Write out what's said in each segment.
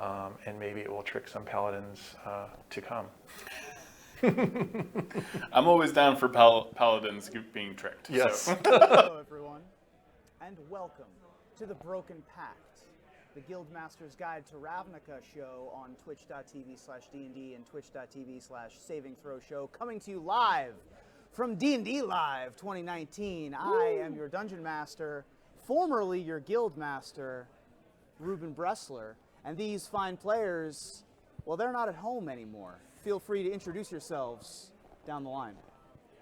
and maybe it will trick some paladins to come. I'm always down for paladins being tricked. Yes. So. Hello, everyone, and welcome to the Broken Pact, the Guildmaster's Guide to Ravnica show on twitch.tv/D&D and twitch.tv/SavingThrowShow, coming to you live from D&D Live 2019. I am your Dungeon Master, formerly your Guildmaster, Ruben Bressler, and these fine players, well, they're not at home anymore. Feel free to introduce yourselves down the line.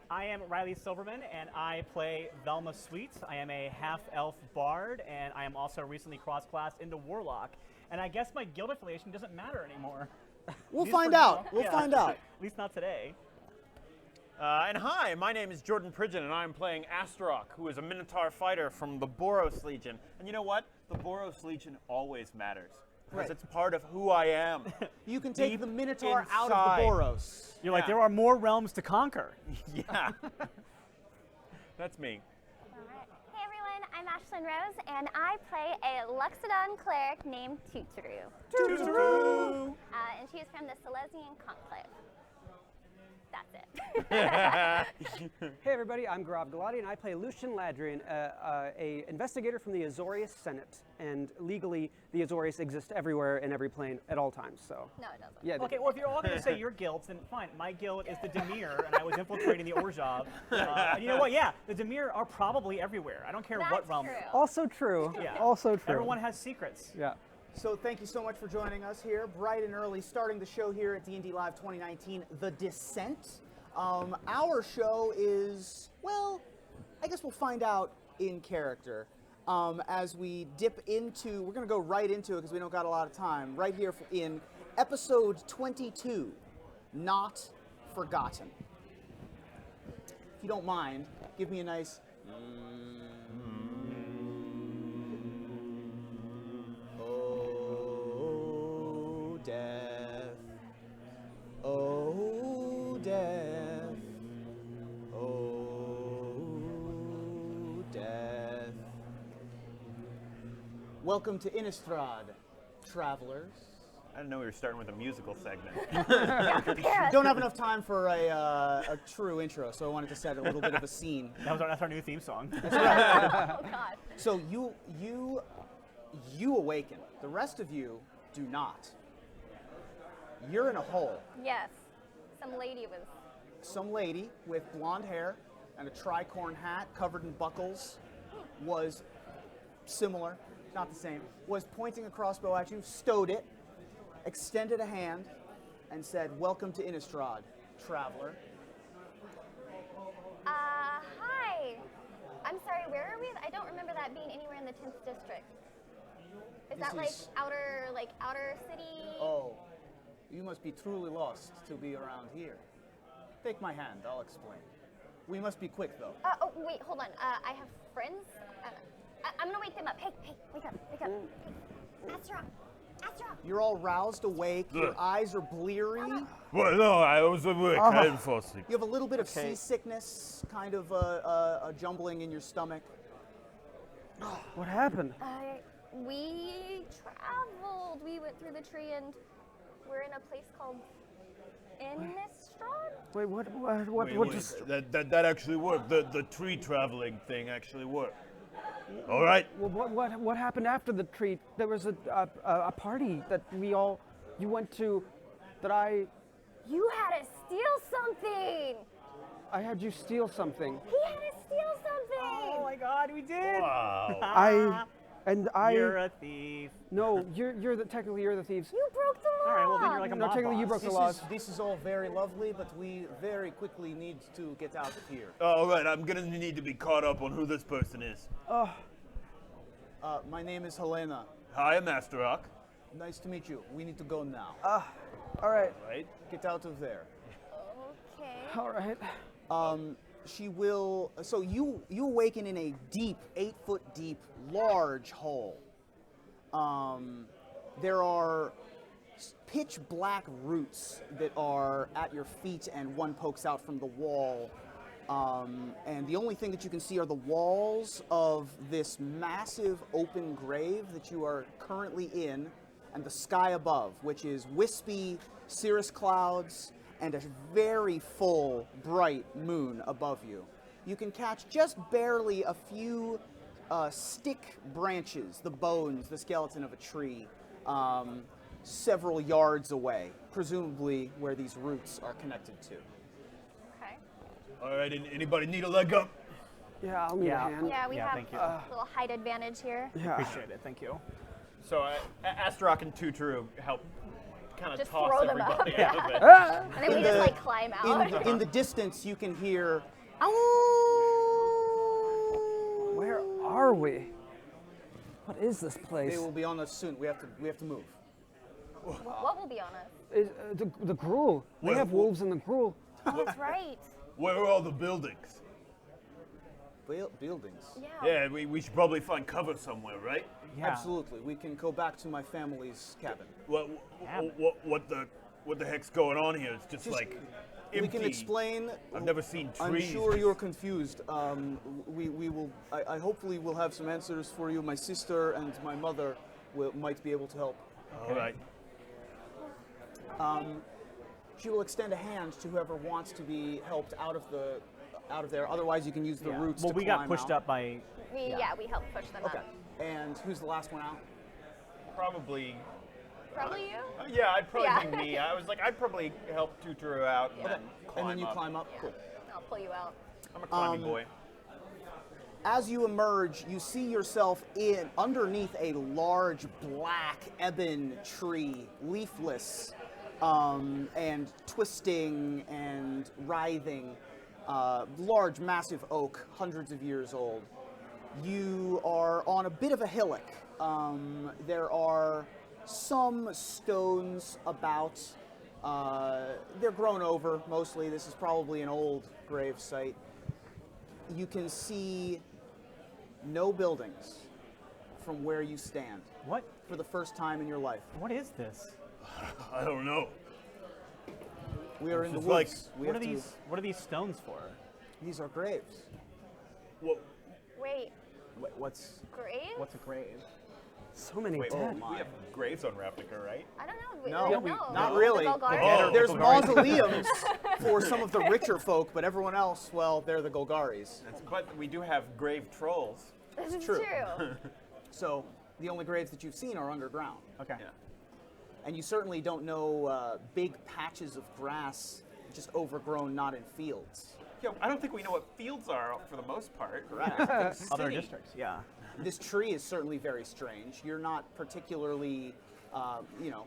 I am Riley Silverman, and I play Velma Sweet. I am a half-elf bard, and I am also recently cross-classed into Warlock. And I guess my guild affiliation doesn't matter anymore. We'll At least find for out. now. We'll Yeah. find out. At least not today. And hi, my name is Jordan Pridgeon, and I'm playing Astaroth, who is a Minotaur fighter from the Boros Legion. And you know what? The Boros Legion always matters, because Right. it's part of who I am. You can take Deep the Minotaur out inside. of the Boros. You're like, Yeah. there are more realms to conquer. Yeah. That's me. Alright. Hey everyone, I'm Ashlyn Rose, and I play a Luxodon cleric named Tuturu. Toot-a-roo! And she is from the Silesian Conclave. That's it. Hey everybody, I'm Gaurav Galati, and I play Lucian Ladrian, a investigator from the Azorius Senate. And legally, the Azorius exist everywhere in every plane at all times. So No, it doesn't. yeah. Okay, well, if you're all going to say your guilds, then fine. My guild is the Demir, and I was infiltrating the Orzhov. And you know what? Yeah, the Demir are probably everywhere. I don't care what That's realm. true. Also true. Yeah. Also true. Everyone has secrets. Yeah. So thank you so much for joining us here, bright and early, starting the show here at D&D Live 2019, The Descent. Our show is, well, I guess we'll find out in character. As we dip into, we're going to go right into it because we don't got a lot of time, right here in episode 22, Not Forgotten. If you don't mind, give me a nice... Oh, death. Oh, death. Oh, death. Welcome to Innistrad, travelers. I didn't know we were starting with a musical segment. Don't have enough time for a true intro, so I wanted to set a little bit of a scene. That's our new theme song. Oh God. So you awaken. The rest of you do not. You're in a hole. Yes. Some lady was. Some lady with blonde hair and a tricorn hat covered in buckles was similar, not the same, was pointing a crossbow at you, stowed it, extended a hand, and said, "Welcome to Innistrad, traveler." Hi. I'm sorry, where are we? I don't remember that being anywhere in the 10th district. Is This that like is- outer city? Oh, you must be truly lost to be around here. Take my hand, I'll explain. We must be quick, though. Oh, wait, hold on. I have friends. I'm gonna wake them up. Hey, wake up. Hey. Astra. You're all roused awake, your eyes are bleary. Well, no, I was awake. I didn't fall asleep. You have a little bit of seasickness, kind of a jumbling in your stomach. What happened? We traveled. We went through the tree and we're in a place called Innistrad. Wait, what Wait, just? that actually worked. The tree traveling thing actually worked. All right. Well, what happened after the treat? There was a party that you went to, that I You had to steal something. had you steal something. He had to steal something. Oh my God, we did. Wow. You're a thief. No, technically you're the thieves. You broke the law. All right, well then you're like a No, mob technically you boss. broke the laws. This is all very lovely, but we very quickly need to get out of here. All right, I'm gonna need to be caught up on who this person is. My name is Helena. Hi, I'm Astaroth. Nice to meet you. We need to go now. All right. Right? Get out of there. Okay. All right. She will. So you awaken in a deep, 8-foot deep, large hole. There are pitch black roots that are at your feet, and one pokes out from the wall. And the only thing that you can see are the walls of this massive open grave that you are currently in. and the sky above, which is wispy cirrus clouds and a very full, bright moon above you. You can catch just barely a few stick branches, the bones, the skeleton of a tree, several yards away, presumably where these roots are connected to. Okay. All right, anybody need a leg up? Yeah, I'll need a hand. Yeah, we have thank you. a little height advantage here. Yeah. Appreciate it. Thank you. So Astrok and Tuturu help kind of Just toss throw them everybody up. out of it. And then we just like climb out. In the distance, you can hear. Where are we? What is this place? They will be on us soon. We have to move. What will be on us? The gruel. We have wolves in the gruel. Oh, that's right. Where are all the buildings? Buildings. Yeah. Yeah, we should probably find cover somewhere, right? Yeah. Absolutely. We can go back to my family's cabin. What the heck's going on here? It's just like empty. We can explain. I've never seen I'm trees. sure you're confused. We will. I hopefully will have some answers for you. My sister and my mother might be able to help. All right. She will extend a hand to whoever wants to be helped out of there. Otherwise, you can use the roots. Well, to we got climb pushed out. up by. We helped push them Okay. up. And who's the last one out? Probably. Probably you. Yeah, I'd probably Yeah. think me. I was like, I'd probably help Tuturu out and Okay. then climb And then you up. climb up. Yeah. Cool. I'll pull you out. I'm a climbing boy. As you emerge, you see yourself underneath a large black ebon tree, leafless, and twisting and writhing. Large, massive oak, hundreds of years old. You are on a bit of a hillock. There are some stones about. They're grown over mostly. This is probably an old grave site. You can see no buildings from where you stand What? for the first time in your life. What is this? I don't know. We are in the It's like- woods. We What are have to- these? What are these stones for? These are graves. What? Wait, What's? grave? What's a grave? So many Wait, dead. my. we have graves on Ravnica, right? I don't know. No, I don't know. not The really. Golgari? Oh. There's Golgari. mausoleums for some of the richer folk, but everyone else, well, they're the Golgaris. But we do have grave trolls. This is true. true. So the only graves that you've seen are underground. Okay. Yeah. And you certainly don't know big patches of grass just overgrown, not in fields. Yeah, I don't think we know what fields are for the most part. Correct. Other City. districts. Yeah. This tree is certainly very strange. You're not particularly,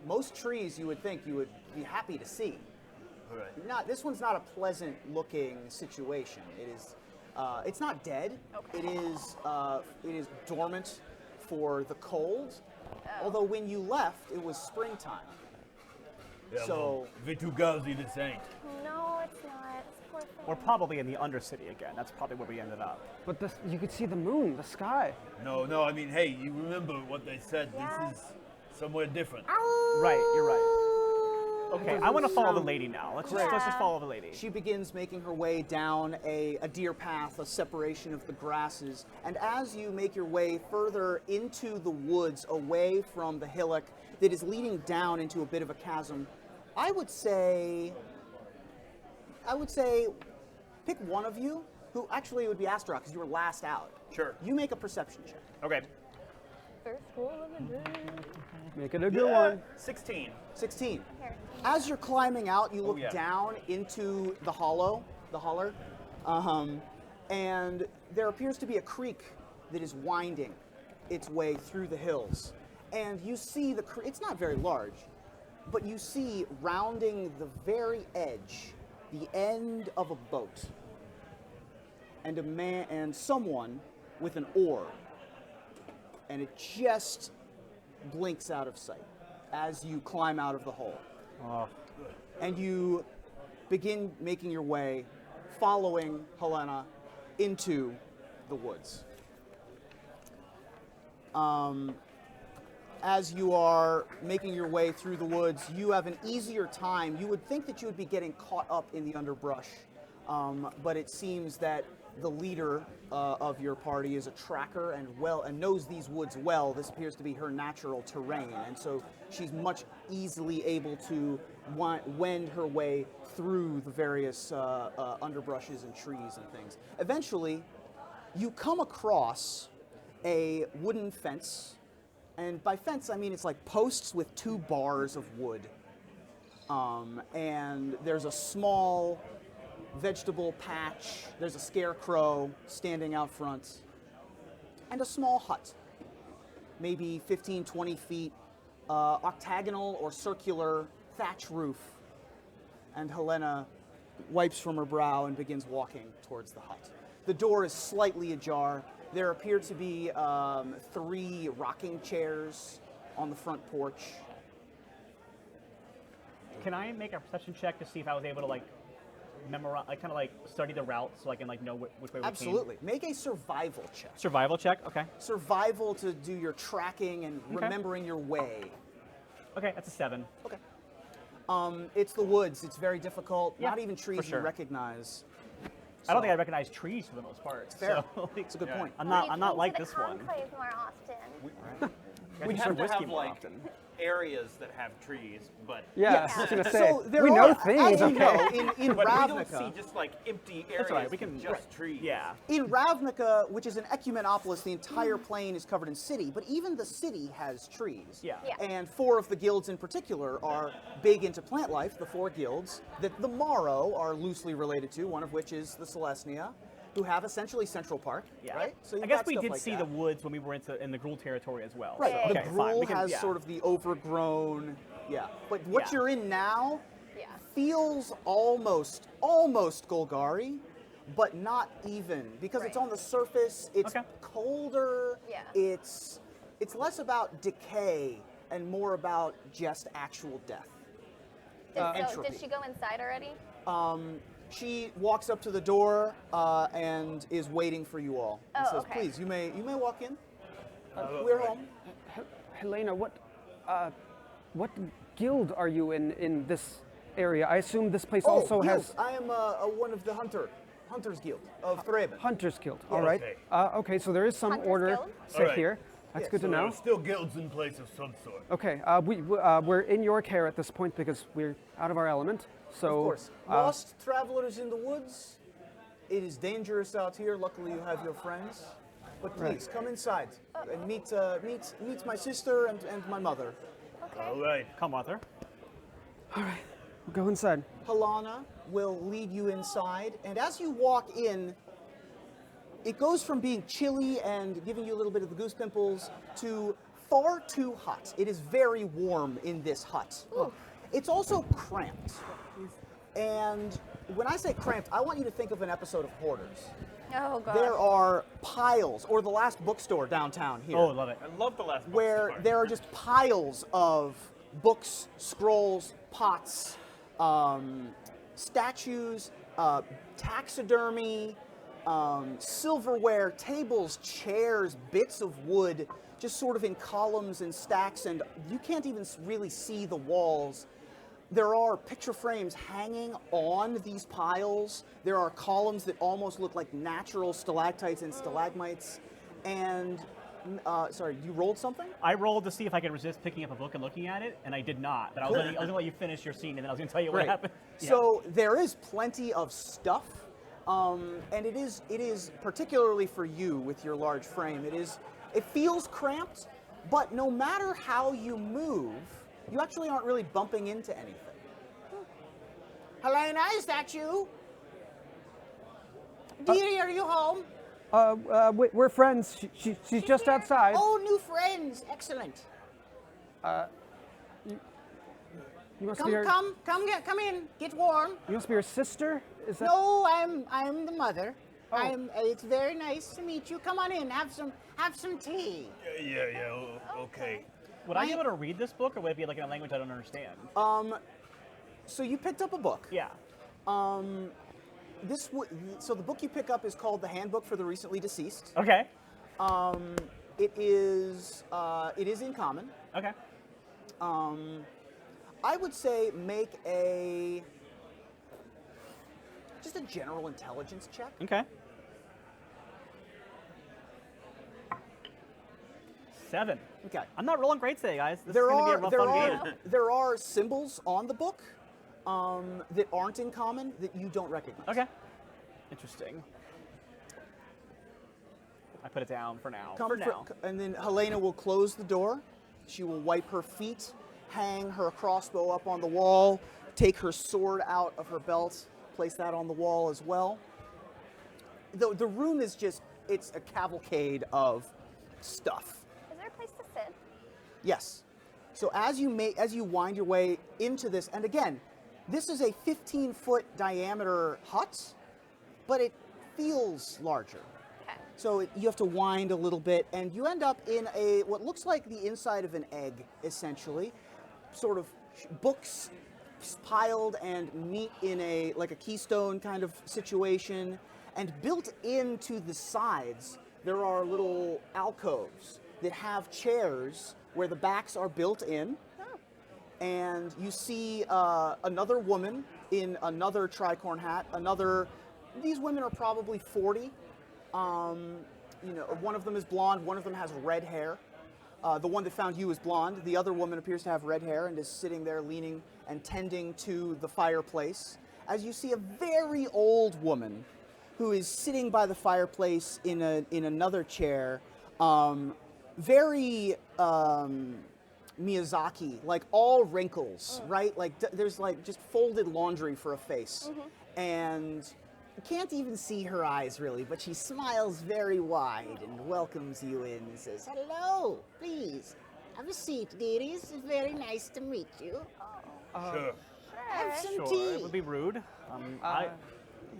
most trees you would think you would be happy to see. Right. This one's not a pleasant looking situation. It is, it's not dead. Okay. It is dormant for the cold. Although when you left, it was springtime. Yeah, So- Vitugazi this ain't. No, it's not. It's poor thing. We're probably in the Undercity again. That's probably where we ended up. But you could see the moon, the sky. No, I mean, hey, you remember what they said. Yeah. This is somewhere different. Right. You're right. Okay. I want to follow the sound lady now. Let's great. just follow the lady. She begins making her way down a deer path, a separation of the grasses. And as you make your way further into the woods, away from the hillock that is leading down into a bit of a chasm, I would say, pick one of you, who actually it would be Astrok, because you were last out. Sure. You make a perception check. Okay. First roll of the day. Make it a good one. 16. 16. Here. As you're climbing out, you look yeah. down into the holler, and there appears to be a creek that is winding its way through the hills. And you see it's not very large, but you see rounding the very edge, the end of a boat, and a man and someone with an oar, and it just blinks out of sight as you climb out of the hole. Oh. And you begin making your way, following Helena into the woods. As you are making your way through the woods, you have an easier time. You would think that you would be getting caught up in the underbrush, but it seems that the leader of your party is a tracker and knows these woods well. This appears to be her natural terrain, and so she's much easily able to wend her way through the various underbrushes and trees and things. Eventually, you come across a wooden fence, and by fence I mean it's like posts with 2 bars of wood, and there's a small vegetable patch, there's a scarecrow standing out front, and a small hut, maybe 15, 20 feet, octagonal or circular thatch roof. And Helena wipes from her brow and begins walking towards the hut. The door is slightly ajar. There appear to be 3 rocking chairs on the front porch. Can I make a perception check to see if I was able to like memorize, like kind of like study the route so I can like know which way we Absolutely. Make a survival check. Survival check. Okay. Survival to do your tracking and remembering your way. Okay, that's a 7. Okay. It's the woods. It's very difficult. Yeah, Not even trees for sure. you recognize. I don't think I recognize trees for the most part. Fair. So, like, It's a good point. I'm We not. need I'm to not come like to the this one. conclave more often. We should have to whiskey have more like often. areas that have trees, but Yeah, Yes. I was gonna say, So there we are, know things, as you okay? know, in but we don't Ravnica, see just like empty areas. That's all right, we can- with just trees. Yeah. in Ravnica, which is an ecumenopolis, the entire plain is covered in city, but even the city has trees. Yeah. Yeah. And 4 of the guilds in particular are big into plant life, the 4 guilds that the Morrow are loosely related to, one of which is the Celestia, who have essentially Central Park, Yeah. right? So I you've guess got we stuff did like see that. the woods when we were in the Gruul territory as well. Right, So, the okay, fine. Gruul We can, has yeah. sort of the overgrown, But what Yeah. you're in now Yeah. feels almost Golgari, but not even, because it's Right. on the surface. It's Okay. colder. Yeah. It's less about decay and more about just actual death. Entropy. Did she go inside already? She walks up to the door and is waiting for you all. And Oh, says, okay. "Please, you may walk in. We're home." Helena, what guild are you in this area? I assume this place also guild. has I am one of the Hunters Guild of Thraben. Hunters Guild. All right. Okay. Okay, so there is some Hunters order Guild? set All right. here. That's Yeah, good to There know. are still guilds in place of some sort. Okay, we're in your care at this point because we're out of our element. So, Of course. Lost travelers in the woods. It is dangerous out here. Luckily, you have your friends. But please, come inside and meet my sister and my mother. Okay. All right. Come, Arthur. we'll go inside. Halana will lead you inside, and as you walk in, it goes from being chilly and giving you a little bit of the goose pimples to far too hot. It is very warm in this hut. It's also cramped. And when I say cramped, I want you to think of an episode of Hoarders. Oh god. There are piles, or the last bookstore downtown here, Oh, love it. I love the last where bookstore. there are just piles of books, scrolls, pots, statues, taxidermy, silverware, tables, chairs, bits of wood, just sort of in columns and stacks, and you can't even really see the walls. There are picture frames hanging on these piles. There are columns that almost look like natural stalactites and stalagmites. And, sorry, you rolled something? I rolled to see if I could resist picking up a book and looking at it, and I did not. But I was gonna let you finish your scene, and then I was gonna tell you what Right. happened. Yeah. So there is plenty of stuff, and it is particularly for you with your large frame. It feels cramped, but no matter how you move, you actually aren't really bumping into anything. Helena, is that you? Dearie, are you home? We're friends. She's just here. outside. Oh, new friends! Excellent. You must be her. Come in. Get warm. You must be her sister. Is that? No, I'm the mother. Oh. It's very nice to meet you. Come on in. Have some tea. Okay. Would I be able to read this book, or would it be like in a language I don't understand? So you picked up a book. Yeah. So the book you pick up is called The Handbook for the Recently Deceased. Okay. It is in common. Okay. I would say make just a general intelligence check. Okay. 7. Okay. I'm not rolling great today, guys. This There is going to be a are rough there fun game. are there are symbols on the book that aren't in common that you don't recognize. Okay. Interesting. I put it down for now. And then Helena will close the door. She will wipe her feet, hang her crossbow up on the wall, take her sword out of her belt, place that on the wall as well. The room is just, it's a cavalcade of stuff. Is there a place to sit? Yes. So as you wind your way into this, and again, this is a 15-foot diameter hut, but it feels larger. Okay. So you have to wind a little bit, and you end up in what looks like the inside of an egg, essentially. Sort of books piled and neat in a keystone kind of situation. And built into the sides, there are little alcoves that have chairs where the backs are built in. And you see another woman in another tricorn hat. These women are probably 40. One of them is blonde, one of them has red hair. The one that found you is blonde. The other woman appears to have red hair and is sitting there leaning and tending to the fireplace. As you see a very old woman who is sitting by the fireplace in another chair, very Miyazaki, like all wrinkles, right? Like there's like just folded laundry for a face. And you can't even see her eyes really, but she smiles very wide and welcomes you in and says, "Hello, please, have a seat, dearies. It's very nice to meet you. Sure. Have some Sure, tea." it would be rude.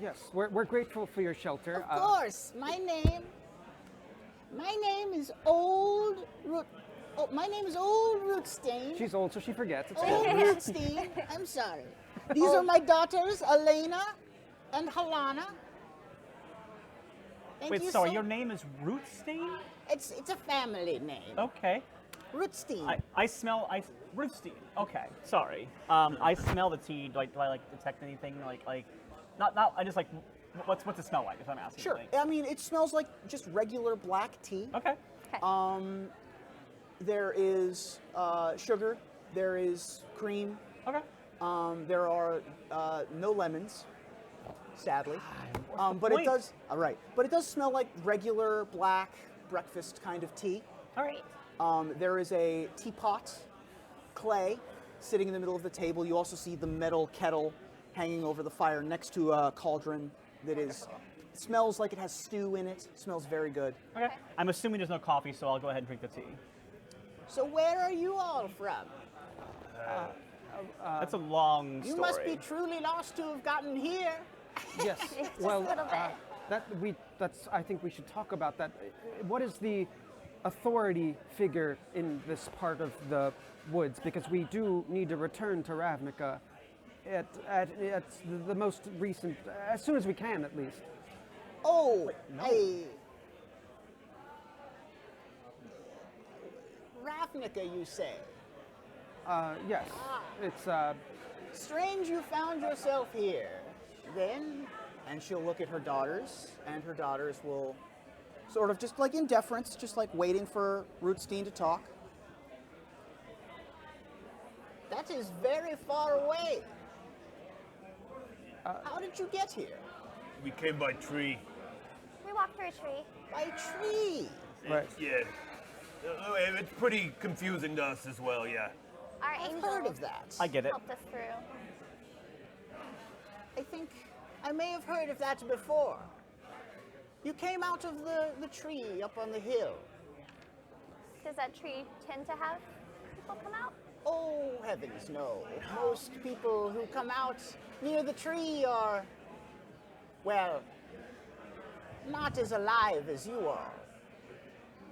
Yes, we're grateful for your shelter. Of course, my name is Old Root. Oh, my name is Old Rootstein. She's old, so she forgets. It's Old fine. Rootstein. I'm sorry. These are my daughters, Elena and Halana. Thank Wait, you sorry, so- your name is Rootstein? It's a family name. Okay. Rootstein. I smell Rootstein. Okay, sorry. I smell the tea. Do I detect anything not I just what's it smell like if I'm asking? Sure. I mean, it smells like just regular black tea. Okay. There is sugar. There is cream. Okay. There are no lemons, sadly. But point? it does. All right. But it does smell like regular black breakfast kind of tea. All right. There is a teapot, clay, sitting in the middle of the table. You also see the metal kettle hanging over the fire next to a cauldron that smells like it has stew in it. Smells very good. Okay. I'm assuming there's no coffee, so I'll go ahead and drink the tea. So where are you all from? That's a long story. You must be truly lost to have gotten here. Yes. Just well, a little bit. I think we should talk about that. What is the authority figure in this part of the woods? Because we do need to return to Ravnica at the most recent, as soon as we can, at least. Oh, hey. Ravnica, you say? Yes. It's Strange you found yourself here. Then, and she'll look at her daughters, and her daughters will sort of just like in deference, just like waiting for Rootstein to talk. That is very far away. How did you get here? We came by tree. We walked through a tree. By tree. right. Yeah. It's pretty confusing to us as well, yeah. Our I've angel heard of that. I get it. helped us through. I think I may have heard of that before. You came out of the tree up on the hill. Does that tree tend to have people come out? Oh, heavens, no. Most people who come out near the tree are, well, not as alive as you are.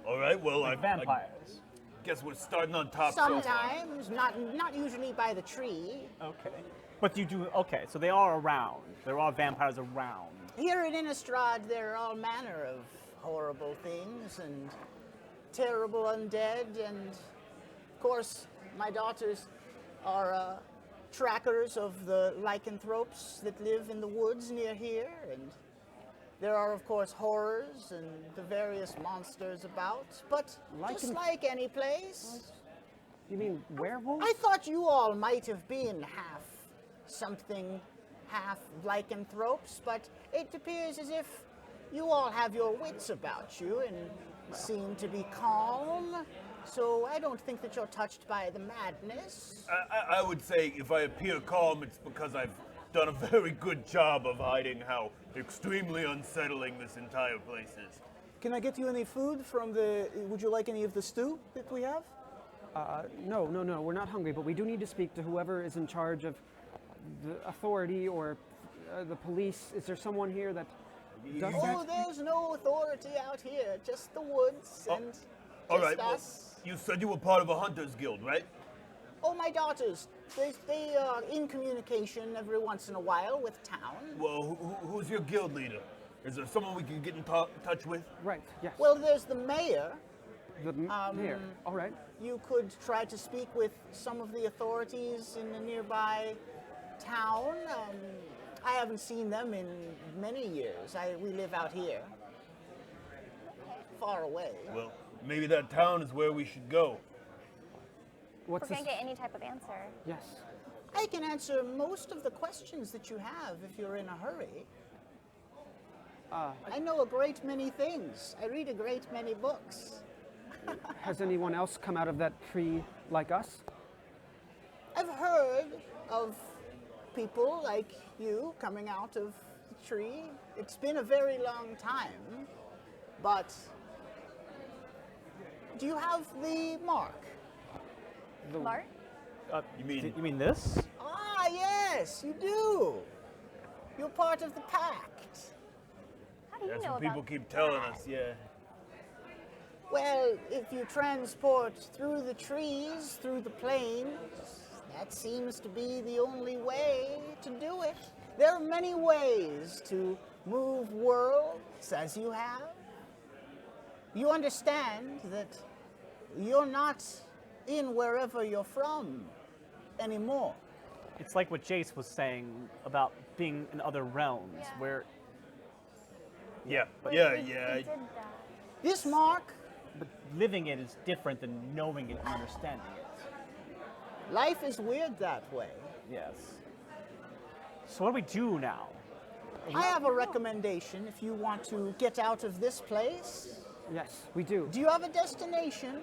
All right, well, Like I vampires. guess we're starting on top so far. Sometimes, not usually by the tree. Okay. But you do, okay, so they are around. There are vampires around. Here at Innistrad, there are all manner of horrible things and terrible undead, and of course, my daughters are trackers of the lycanthropes that live in the woods near here, and There are, of course, horrors and the various monsters about, but just like any place, You mean werewolves? I thought you all might have been half something, half lycanthropes, but it appears as if you all have your wits about you and seem to be calm. So I don't think that you're touched by the madness. I would say if I appear calm, it's because I've done a very good job of hiding how extremely unsettling this entire place is. Can I get you any food from the? Would you like any of the stew that we have? No, we're not hungry, but we do need to speak to whoever is in charge of the authority or the police. Is there someone here that does Oh, that? there's no authority out here, just the woods and All just right, well, us. you said you were part of a hunters guild, right? Oh, my daughters, they are in communication every once in a while with town. Well, who's your guild leader? Is there someone we can get in touch with? Right, yes. Well, there's the mayor. the mayor. All right. You could try to speak with some of the authorities in the nearby town. I haven't seen them in many years. We live out here, far away. Well, maybe that town is where we should go. What's We're this? gonna get any type of answer. Yes. I can answer most of the questions that you have if you're in a hurry. I know a great many things. I read a great many books. Has anyone else come out of that tree like us? I've heard of people like you coming out of the tree. It's been a very long time, but do you have the mark? Mark? You mean this? Ah, yes, you do. You're part of the Pact. How do you That's know what about people keep telling that? us, yeah. Well, if you transport through the trees, through the plains, that seems to be the only way to do it. There are many ways to move worlds as you have. You understand that you're not in wherever you're from anymore. It's like what Jace was saying about being in other realms, Yeah. where Yeah, Wait, yeah, we yeah. did that. This mark, but living it is different than knowing it and understanding it. life is weird that way. Yes. So what do we do now? I have a recommendation if you want to get out of this place. Yes, we do. Do you have a destination?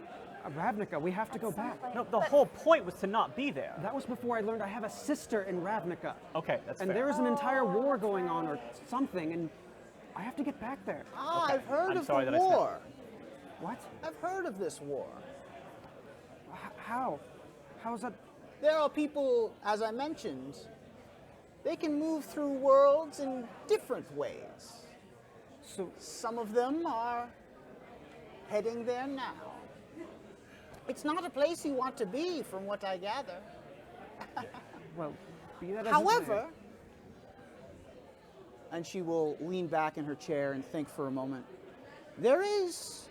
Ravnica, we have to go back. No, the whole point was to not be there. That was before I learned I have a sister in Ravnica. Okay, that's And fair. there is an entire war going on or something, and I have to get back there. Ah, Okay. I've heard I'm of sorry the that I said- war. What? I've heard of this war. How? How is that? There are people, as I mentioned, they can move through worlds in different ways. So, Some of them are heading there now. It's not a place you want to be, from what I gather. well, be that as it However, may. and she will lean back in her chair and think for a moment, there is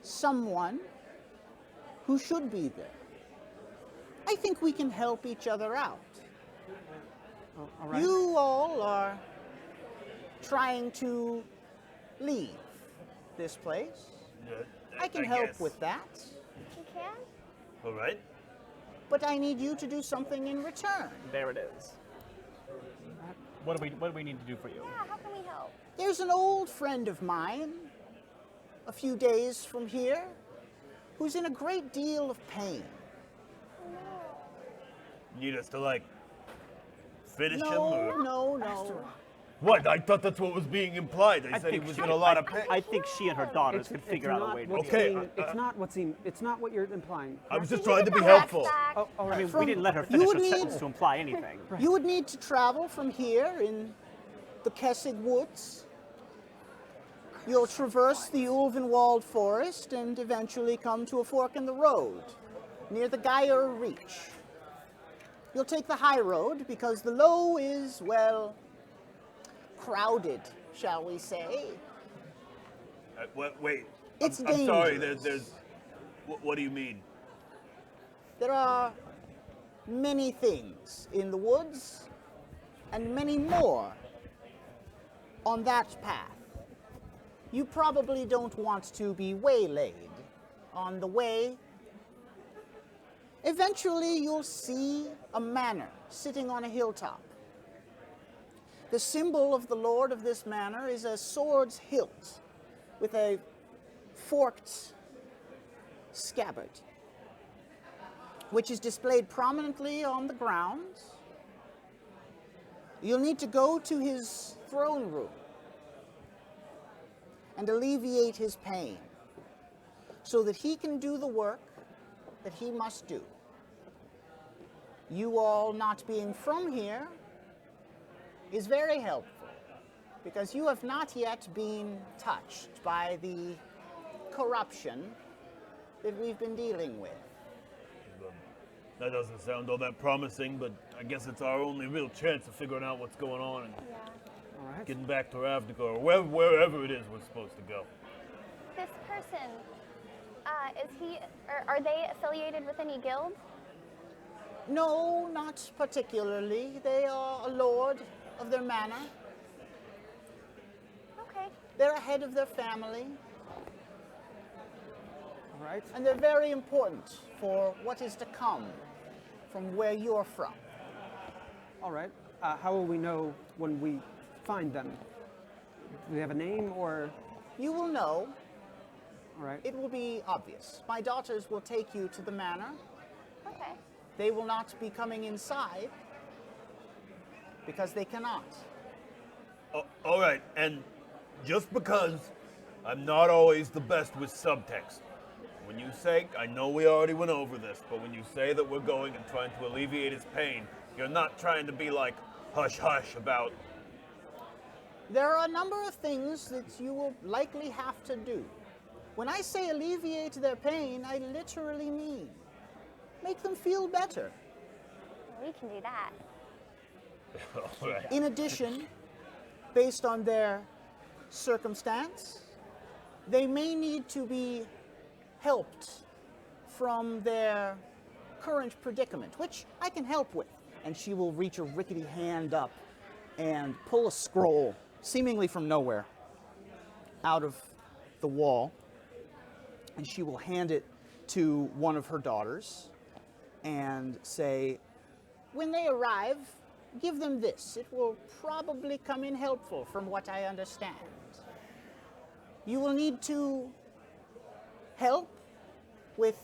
someone who should be there. I think we can help each other out. Oh, all right. You all are trying to leave this place. I can help guess. with that, You can? All right. but I need you to do something in return. There it is. What do we need to do for you? Yeah, how can we help? There's an old friend of mine, a few days from here, who's in a great deal of pain. Need us to, like, finish him? No, Or? no. What? I thought that's what was being implied. They said he think was she- in a lot of pain. I think she and her daughters could figure out a not way to what's Okay, being- it's not what you're implying. I was just Did you trying to get be the rats helpful. back? Oh, all I right. mean, we From- didn't let her you finish would her need- sentence to imply anything. You would need to travel from here in the Kessig Woods. You'll traverse the Ulvenwald Forest and eventually come to a fork in the road near the Geyer Reach. You'll take the high road because the low is, well, crowded, shall we say. Wait. It's I'm sorry. dangerous. There's. What do you mean? There are many things in the woods and many more on that path. You probably don't want to be waylaid on the way. Eventually, you'll see a manor sitting on a hilltop. The symbol of the lord of this manor is a sword's hilt with a forked scabbard, which is displayed prominently on the ground. You'll need to go to his throne room and alleviate his pain so that he can do the work that he must do. You all not being from here is very helpful because you have not yet been touched by the corruption that we've been dealing with. That doesn't sound all that promising, but I guess it's our only real chance of figuring out what's going on and All right. getting back to Ravnica or wherever it is we're supposed to go. This person, are they affiliated with any guild? No, not particularly. They are a lord of their manor. Okay. They're a head of their family, All right. and they're very important for what is to come from where you're from. All right. How will we know when we find them? Do they have a name or? You will know. All right. It will be obvious. My daughters will take you to the manor. Okay. They will not be coming inside because they cannot. All right, and just because I'm not always the best with subtext, when you say, I know we already went over this, but when you say that we're going and trying to alleviate his pain, you're not trying to be like hush-hush about... There are a number of things that you will likely have to do. When I say alleviate their pain, I literally mean make them feel better. We can do that. All right. In addition, based on their circumstance, they may need to be helped from their current predicament, which I can help with. And she will reach a rickety hand up and pull a scroll, seemingly from nowhere, out of the wall. And she will hand it to one of her daughters and say, when they arrive, give them this. It will probably come in helpful from what I understand. You will need to help with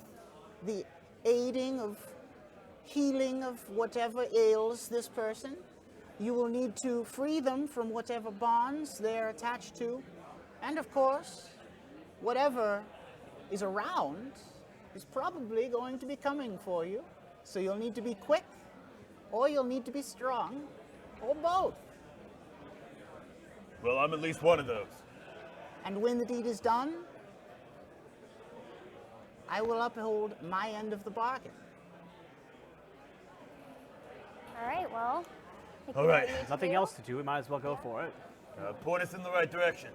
the aiding of healing of whatever ails this person. You will need to free them from whatever bonds they're attached to. And of course, whatever is around is probably going to be coming for you. So you'll need to be quick, or you'll need to be strong, or both. Well, I'm at least one of those. And when the deed is done, I will uphold my end of the bargain. All right, well. we can All right. do what we need to Nothing do. else to do. We might as well go for it. Point us in the right direction.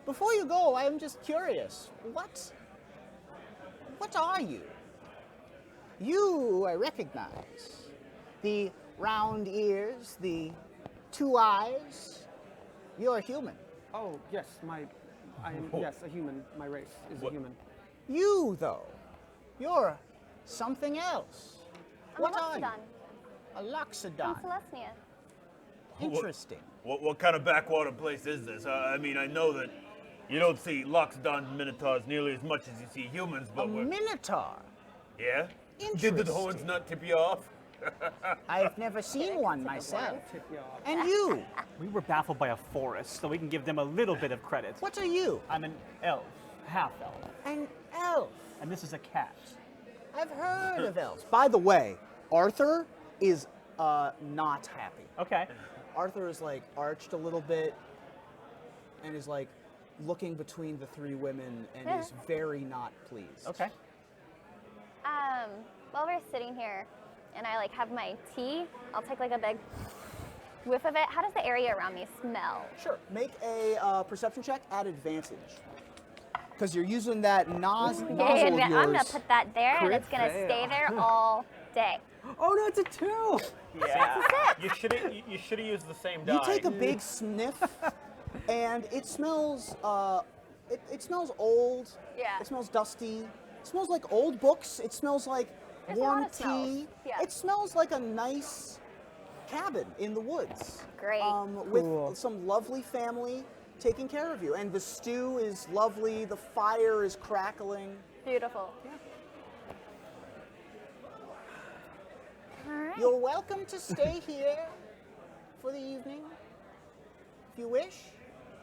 Before you go, I am just curious. What are you? You, I recognize. The round ears, the 2 eyes. You're a human. Oh yes, I am yes a human. My race is a human. You, though, you're something else. I'm What a are you? Loxodon A from Loxodon. Celestia. Interesting. What kind of backwater place is this? I mean, I know that you don't see Loxodons and Minotaurs nearly as much as you see humans, A but we're... minotaur. Yeah? Did Interesting. the horns not tip you off? I've never seen one myself. Tip you off. And you, We were baffled by a forest, so we can give them a little bit of credit. what are you? I'm an elf, half elf, An elf. and this is a cat. I've heard of elves. By the way, Arthur is not happy. Okay. Arthur is like arched a little bit and is like looking between the 3 women and is very not pleased. Okay. While we're sitting here and I like have my tea, I'll take like a big whiff of it. How does the area around me smell? Sure. Make a perception check at advantage. Because you're using that nozzle of I'm yours. gonna put that there and Crit it's gonna fail. stay there all day. Oh no, it's a 2. Yeah. You should have used the same die. You take a big sniff and it smells. It smells old. Yeah. It smells dusty. It smells like old books. It smells like There's a warm lot of smells. tea. Yeah. It smells like a nice cabin in the woods. Great. With Cool. some lovely family taking care of you. And the stew is lovely. The fire is crackling. Beautiful. All right. You're welcome to stay here for the evening, if you wish.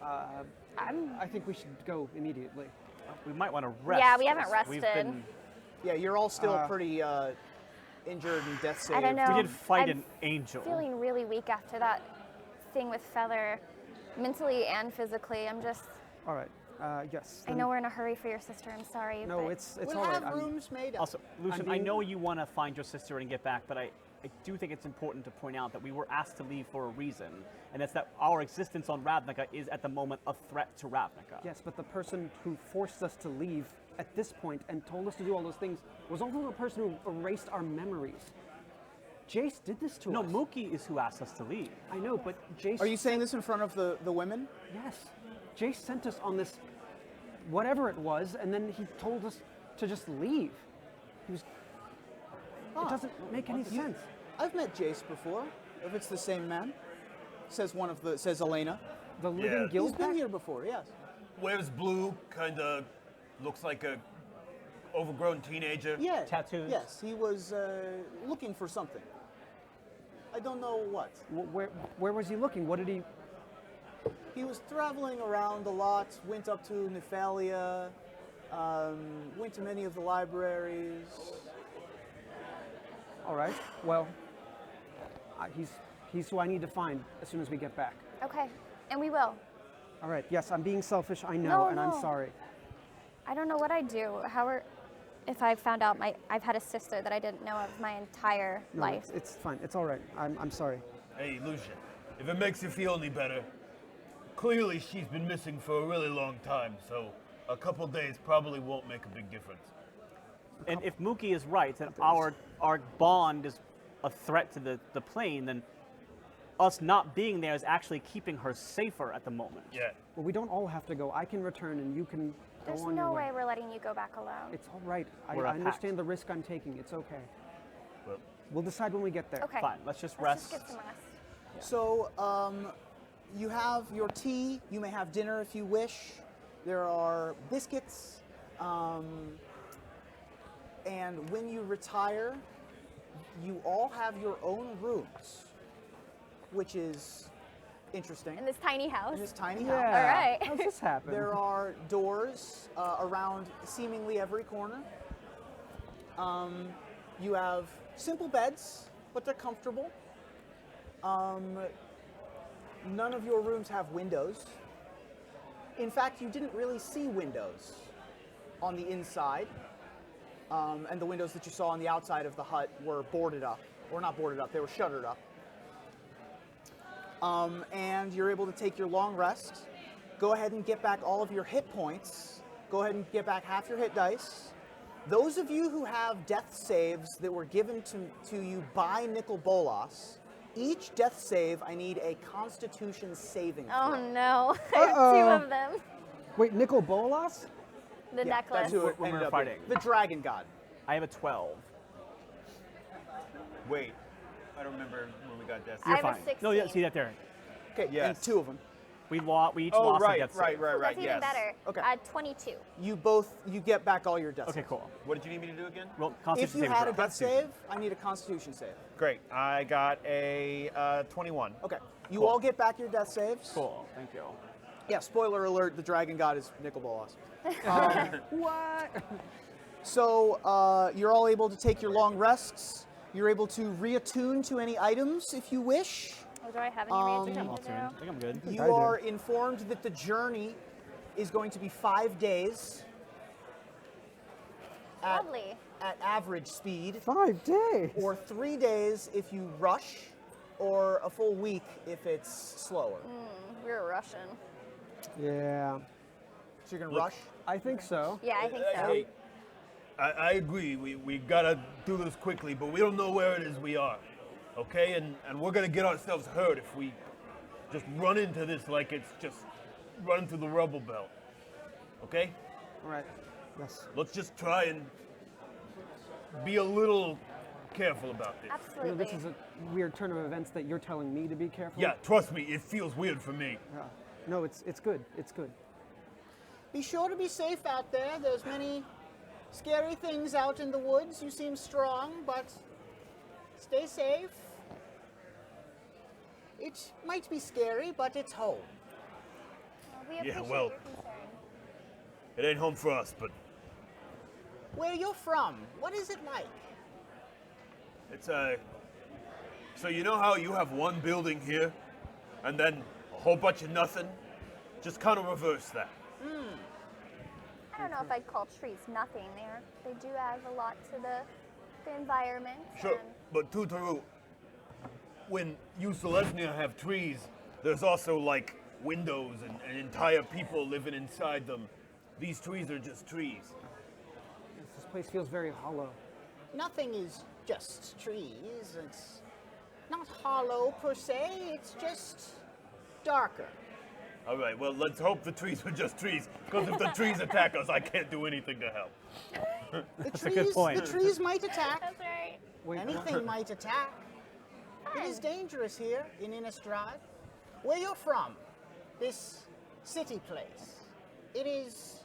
I think we should go immediately. We might want to rest. Yeah, we haven't 'cause we've rested. been- Yeah, you're all still pretty injured and death saved. I don't know. we did fight I'm an angel. feeling really weak after that thing with Feather, mentally and physically. I'm just. All right. Yes. I know we're in a hurry for your sister. I'm sorry. No, but it's We'll all right. have rooms made up. Also, Lucian, I being- know you want to find your sister and get back, but I do think it's important to point out that we were asked to leave for a reason, and it's that our existence on Ravnica is at the moment a threat to Ravnica. Yes, but the person who forced us to leave at this point and told us to do all those things was also the person who erased our memories. Jace did this to No, us. Mookie is who asked us to leave. I know, but Jace. Are you saying this in front of the women? Yes. Jace sent us on this, whatever it was, and then he told us to just leave. He was. It doesn't make any sense. I've met Jace before. If it's the same man, says Elena. The living Yeah. He's guild been pact? here before. Yes. Wears blue, kind of looks like a overgrown teenager. Yeah. Tattoos? Yes, he was looking for something. I don't know what. Where was he looking? What did he? He was traveling around a lot. Went up to Nephalia. Went to many of the libraries. All right. Well, he's who I need to find as soon as we get back. Okay, and we will. All right. Yes, I'm being selfish. I know, No, and I'm no. sorry. I don't know what I'd do. If I found out I've had a sister that I didn't know of my entire No, life. it's fine. It's all right. I'm sorry. Hey, Lucian, if it makes you feel any better, clearly she's been missing for a really long time, so a couple days probably won't make a big difference. And if Mookie is right, that our bond is a threat to the plane, then us not being there is actually keeping her safer at the moment. Yeah. Well, we don't all have to go. I can return, and you can There's go on no your way way. we're letting you go back alone. It's all right. I We're a pact. understand the risk I'm taking. It's okay. Well, We'll decide when we get there. Okay. Fine, let's just Let's rest. just get some rest. So, you have your tea. You may have dinner if you wish. There are biscuits. And when you retire, you all have your own rooms, which is interesting. In this tiny house. In this tiny Yeah. house. All right. How's this happen? There are doors around seemingly every corner. You have simple beds, but they're comfortable. None of your rooms have windows. In fact, you didn't really see windows on the inside. And the windows that you saw on the outside of the hut were boarded up. Or not boarded up, they were shuttered up. And you're able to take your long rest. Go ahead and get back all of your hit points. Go ahead and get back half your hit dice. Those of you who have death saves that were given to you by Nicol Bolas, each death save, I need a Constitution saving throw. Oh no. I have two of them. Wait, Nicol Bolas? The Yeah, necklace. that's who it When ended we're up fighting. being. The Dragon God. I have a 12. Wait, I don't remember when we got death. I You're have a fine. 16. No, yeah, see that there. Okay, and Yes. two of them. We each Oh, lost a right, death right, save. right, right. That's Yes. even better. Okay. 22. You get back all your death Okay, saves. cool. What did you need me to do again? Well, If Constitution you saving had a throw. death save, I need a Constitution save. Great. I got a 21. Okay. You Cool. all get back your death saves. Cool, thank you. Yeah, spoiler alert, the Dragon God is Nicol Bolas. What? So you're all able to take your long rests. You're able to reattune to any items if you wish. Oh, do I have any reaction I'll to turn. I do? think I'm good. You I do. are informed that the journey is going to be 5 days Lovely. at average speed, 5 days. or 3 days if you rush, or a full week if it's slower. We're Russian. Yeah, So you're gonna rush? I think so. Yeah, I think so. Hey, I agree. We gotta do this quickly, but we don't know where it is we are. Okay? And we're gonna get ourselves hurt if we just run into this like it's just running through the rubble belt. Okay? All right. Yes. Let's just try and be a little careful about this. Absolutely. This is a weird turn of events that you're telling me to be careful. Yeah, trust me, it feels weird for me. Yeah. No, it's good. It's good. Be sure to be safe out there. There's many scary things out in the woods. You seem strong, but stay safe. It might be scary, but it's home. Well, we appreciate well. your concern. It ain't home for us, but Where you're from, what is it like? it's so you know how you have one building here, and then a whole bunch of nothing? Just kind of reverse that. I don't know if I'd call trees nothing. They do add a lot to the environment. Sure, And but Tutaru, when you Selesnya have trees, there's also like windows and entire people living inside them. These trees are just trees. Yes, this place feels very hollow. Nothing is just trees. It's not hollow per se, it's just darker. All right, well, let's hope the trees are just trees, because if the trees attack us, I can't do anything to help. The a good point. The trees might attack. that's right. Wait, Anything might attack. It is dangerous here in Innistrad. Where you're from, this city place, it is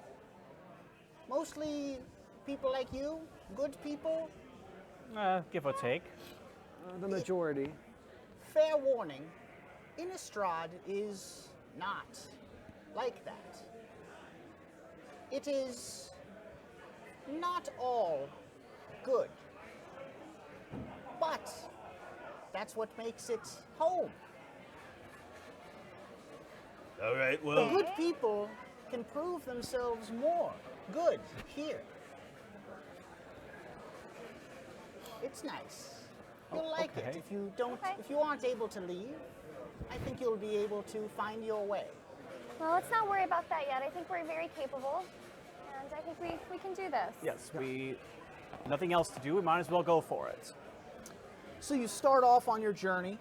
mostly people like you, good people. Give or take. the majority. Fair warning, Innistrad is not like that. It is not all good. But that's what makes it home. All right, The well, good people can prove themselves more good here. It's nice. You'll like it. okay. If you don't, Okay. if you aren't able to leave, I think you'll be able to find your way. Well, let's not worry about that yet. I think we're very capable, and I think we can do this. Yes, nothing else to do. We might as well go for it. So you start off on your journey.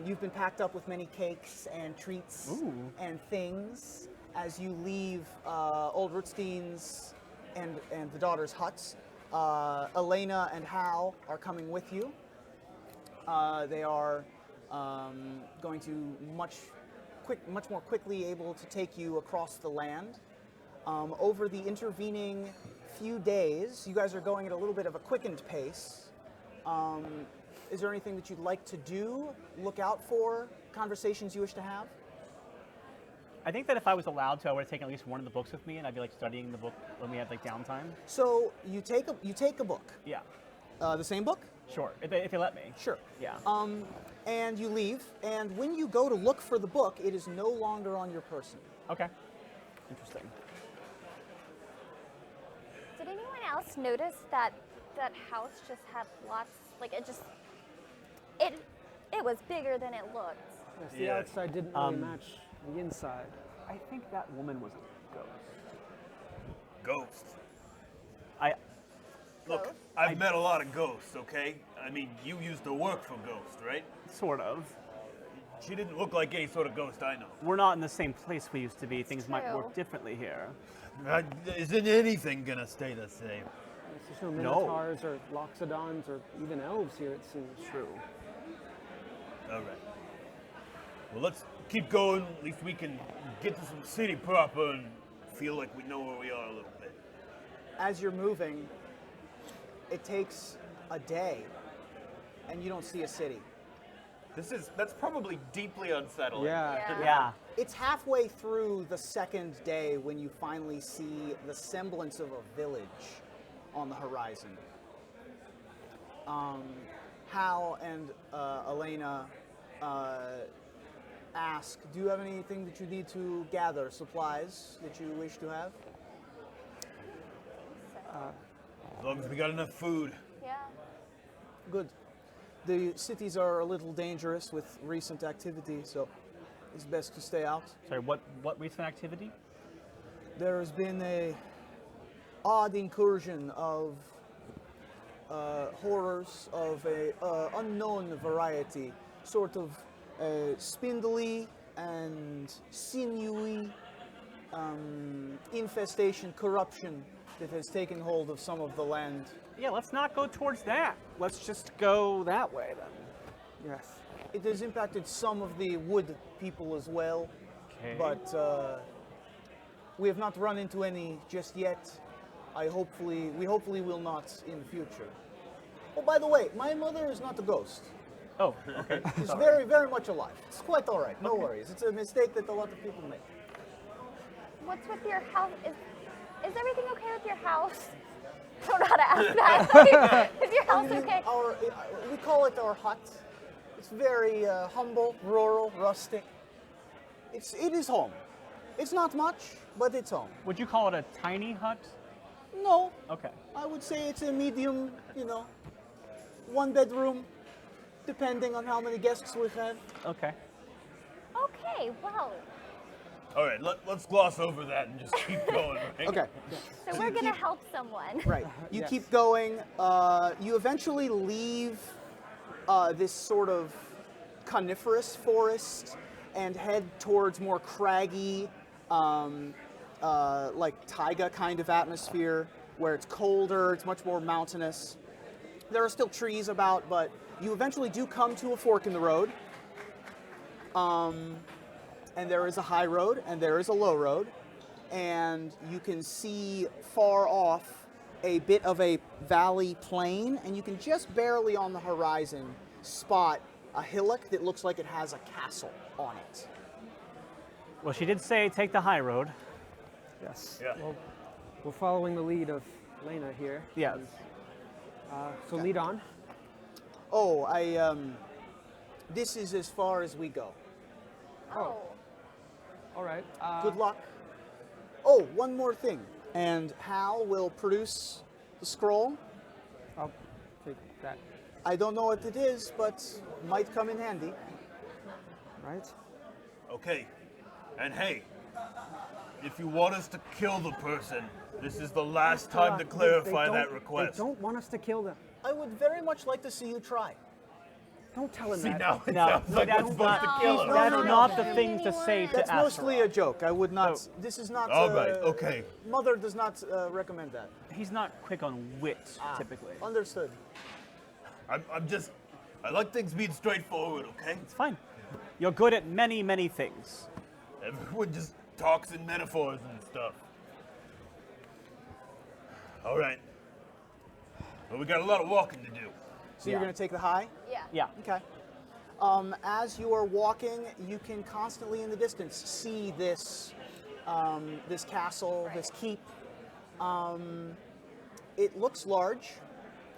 You've been packed up with many cakes and treats and things as you leave Old Rootstein's and the daughter's huts. Elena and Hal are coming with you. They are going to much more quickly able to take you across the land. Over the intervening few days, you guys are going at a little bit of a quickened pace. Is there anything that you'd like to do? Look out for? Conversations you wish to have? I think that if I was allowed to, I would have taken at least one of the books with me, and I'd be like studying the book when we had like downtime. So you take a book. Yeah, The same book? sure. If they let me. Sure. Yeah. And you leave, and when you go to look for the book, it is no longer on your person. Okay. Interesting. Did anyone else notice that that house just had lots? Like it was bigger than it looked. Yes, the Yeah. outside didn't really match the inside. I think that woman was a ghost. ghost. Look, Ghost? I've met a lot of ghosts, okay? I mean, you used to work for Ghost, right? Sort of. She didn't look like any sort of ghost I know. We're not in the same place we used to be. Things might true. work differently here. Isn't anything gonna stay the same? There's no No. minotaurs or loxodons or even elves here, it seems. True. All right. Well, let's keep going. At least we can get to some city proper and feel like we know where we are a little bit. As you're moving, it takes a day, and you don't see a city. That's probably deeply unsettling. Yeah. Yeah. It's halfway through the second day when you finally see the semblance of a village on the horizon. Hal and Elena ask, do you have anything that you need to gather, supplies that you wish to have? As long as we got enough food. Yeah. Good. The cities are a little dangerous with recent activity, so it's best to stay out. Sorry, what recent activity? There has been a odd incursion of horrors of a unknown variety, sort of spindly and sinewy infestation, corruption that has taken hold of some of the land. Yeah, let's not go towards that. Let's just go that way then. Yes. It has impacted some of the wood people as well, Okay. but we have not run into any just yet. We hopefully will not in the future. Oh, by the way, my mother is not a ghost. Oh, okay. She's very, very much alive. It's quite all right. No worries. It's a mistake that a lot of people make. What's with your house? Is everything okay with your house? I don't know how to ask that. Is your house okay? We call it our hut. It's very humble, rural, rustic. It is home. It's not much, but it's home. Would you call it a tiny hut? No, Okay. I would say it's a medium, 1 bedroom, depending on how many guests we have. Okay. Okay, well, All right, let's gloss over that and just keep going. Right? Okay. so we're gonna help someone. Right. You Yes. keep going. You eventually leave this sort of coniferous forest and head towards more craggy, like taiga kind of atmosphere where it's colder, it's much more mountainous. There are still trees about, but you eventually do come to a fork in the road. And there is a high road and there is a low road. And you can see far off a bit of a valley plain, and you can just barely on the horizon spot a hillock that looks like it has a castle on it. Well, she did say take the high road. Yes. Yeah. Well, we're following the lead of Lena here. Yes. So lead on. Oh, this is as far as we go. Oh, All right. Good luck. Oh, one more thing. And Hal will produce the scroll. I'll take that. I don't know what it is, but might come in handy. Right. Okay. And hey, if you want us to kill the person, this is the last time to clarify that request. They don't want us to kill them. I would very much like to see you try. Don't tell him See, that. now it No, sounds like that's we're supposed to kill him. That's no, no. not the thing to say to That's mostly a Astaroth. joke. I would not. So- This is not. All right, okay. Mother does not recommend that. He's not quick on wit, typically. Understood. I like things being straightforward, okay? It's fine. You're good at many, many things. Everyone just talks in metaphors and stuff. All right. Well, we got a lot of walking to do. So you're Yeah. going to take the high? yeah. Yeah. Okay. As you are walking, you can constantly in the distance see this castle, this keep. It looks large.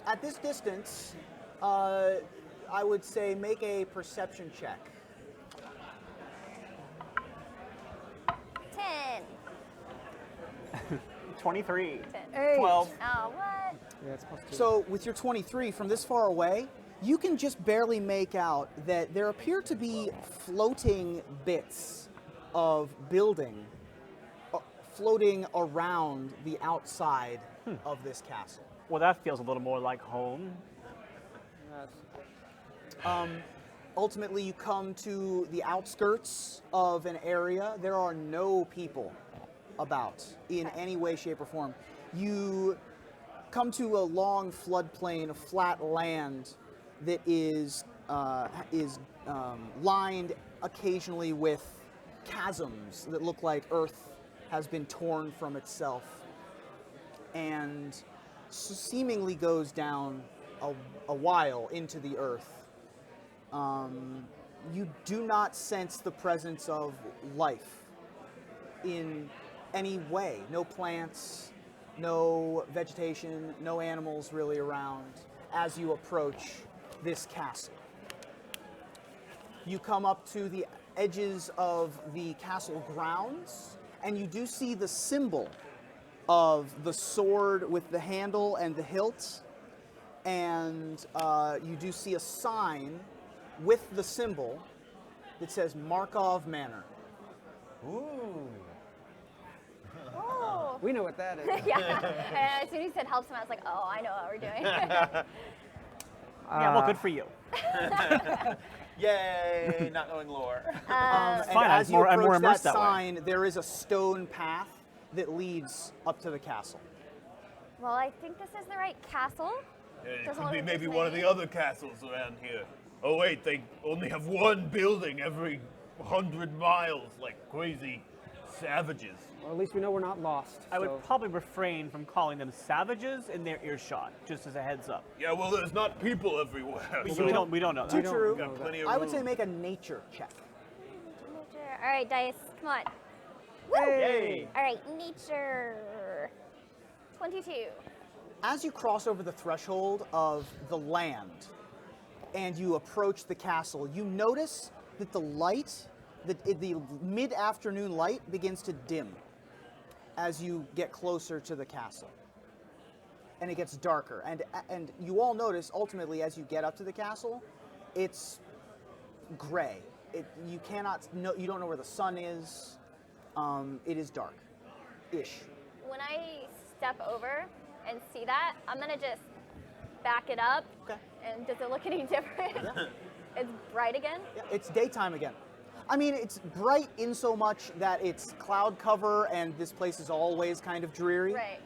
At this distance, I would say make a perception check. 10. 23. 10. 12. Oh, what? Yeah, it's +2. So with your 23 from this far away, you can just barely make out that there appear to be floating bits of building floating around the outside of this castle. Well, that feels a little more like home. Yes. Ultimately, you come to the outskirts of an area. There are no people about in any way, shape, or form. You come to a long floodplain of flat land that is lined occasionally with chasms that look like earth has been torn from itself, and seemingly goes down a while into the earth. You do not sense the presence of life in any way. No plants, no vegetation, no animals really around as you approach this castle. You come up to the edges of the castle grounds, and you do see the symbol of the sword with the handle and the hilt, and you do see a sign with the symbol that says Markov Manor. Oh. We know what that is. Yeah. And as soon as he said help someone, I was like, oh, I know what we're doing. Yeah, well, good for you. Yay, not knowing lore. And fine, as you I'm more approach that immersed that way. sign, there is a stone path that leads up to the castle. Well, I think this is the right castle. It Doesn't could be look maybe this one of way. the other castles around here. Oh wait, they only have one building every 100 miles, like crazy savages. Well, at least we know we're not lost. I would so- probably refrain from calling them savages in their earshot, just as a heads up. Yeah, well, there's not people everywhere. So we don't know Too that. true. Got plenty of I would say room. make a nature check. Nature. All right, dice. Come on. Yay. All right, nature. 22. As you cross over the threshold of the land and you approach the castle, you notice that the light, the mid-afternoon light begins to dim as you get closer to the castle. And it gets darker. And you all notice, ultimately, as you get up to the castle, it's gray. You don't know where the sun is. It is dark-ish. When I step over and see that, I'm gonna just back it up. Okay. And does it look any different? It's bright again. Yeah, it's daytime again. I mean, it's bright in so much that it's cloud cover and this place is always kind of dreary. Right.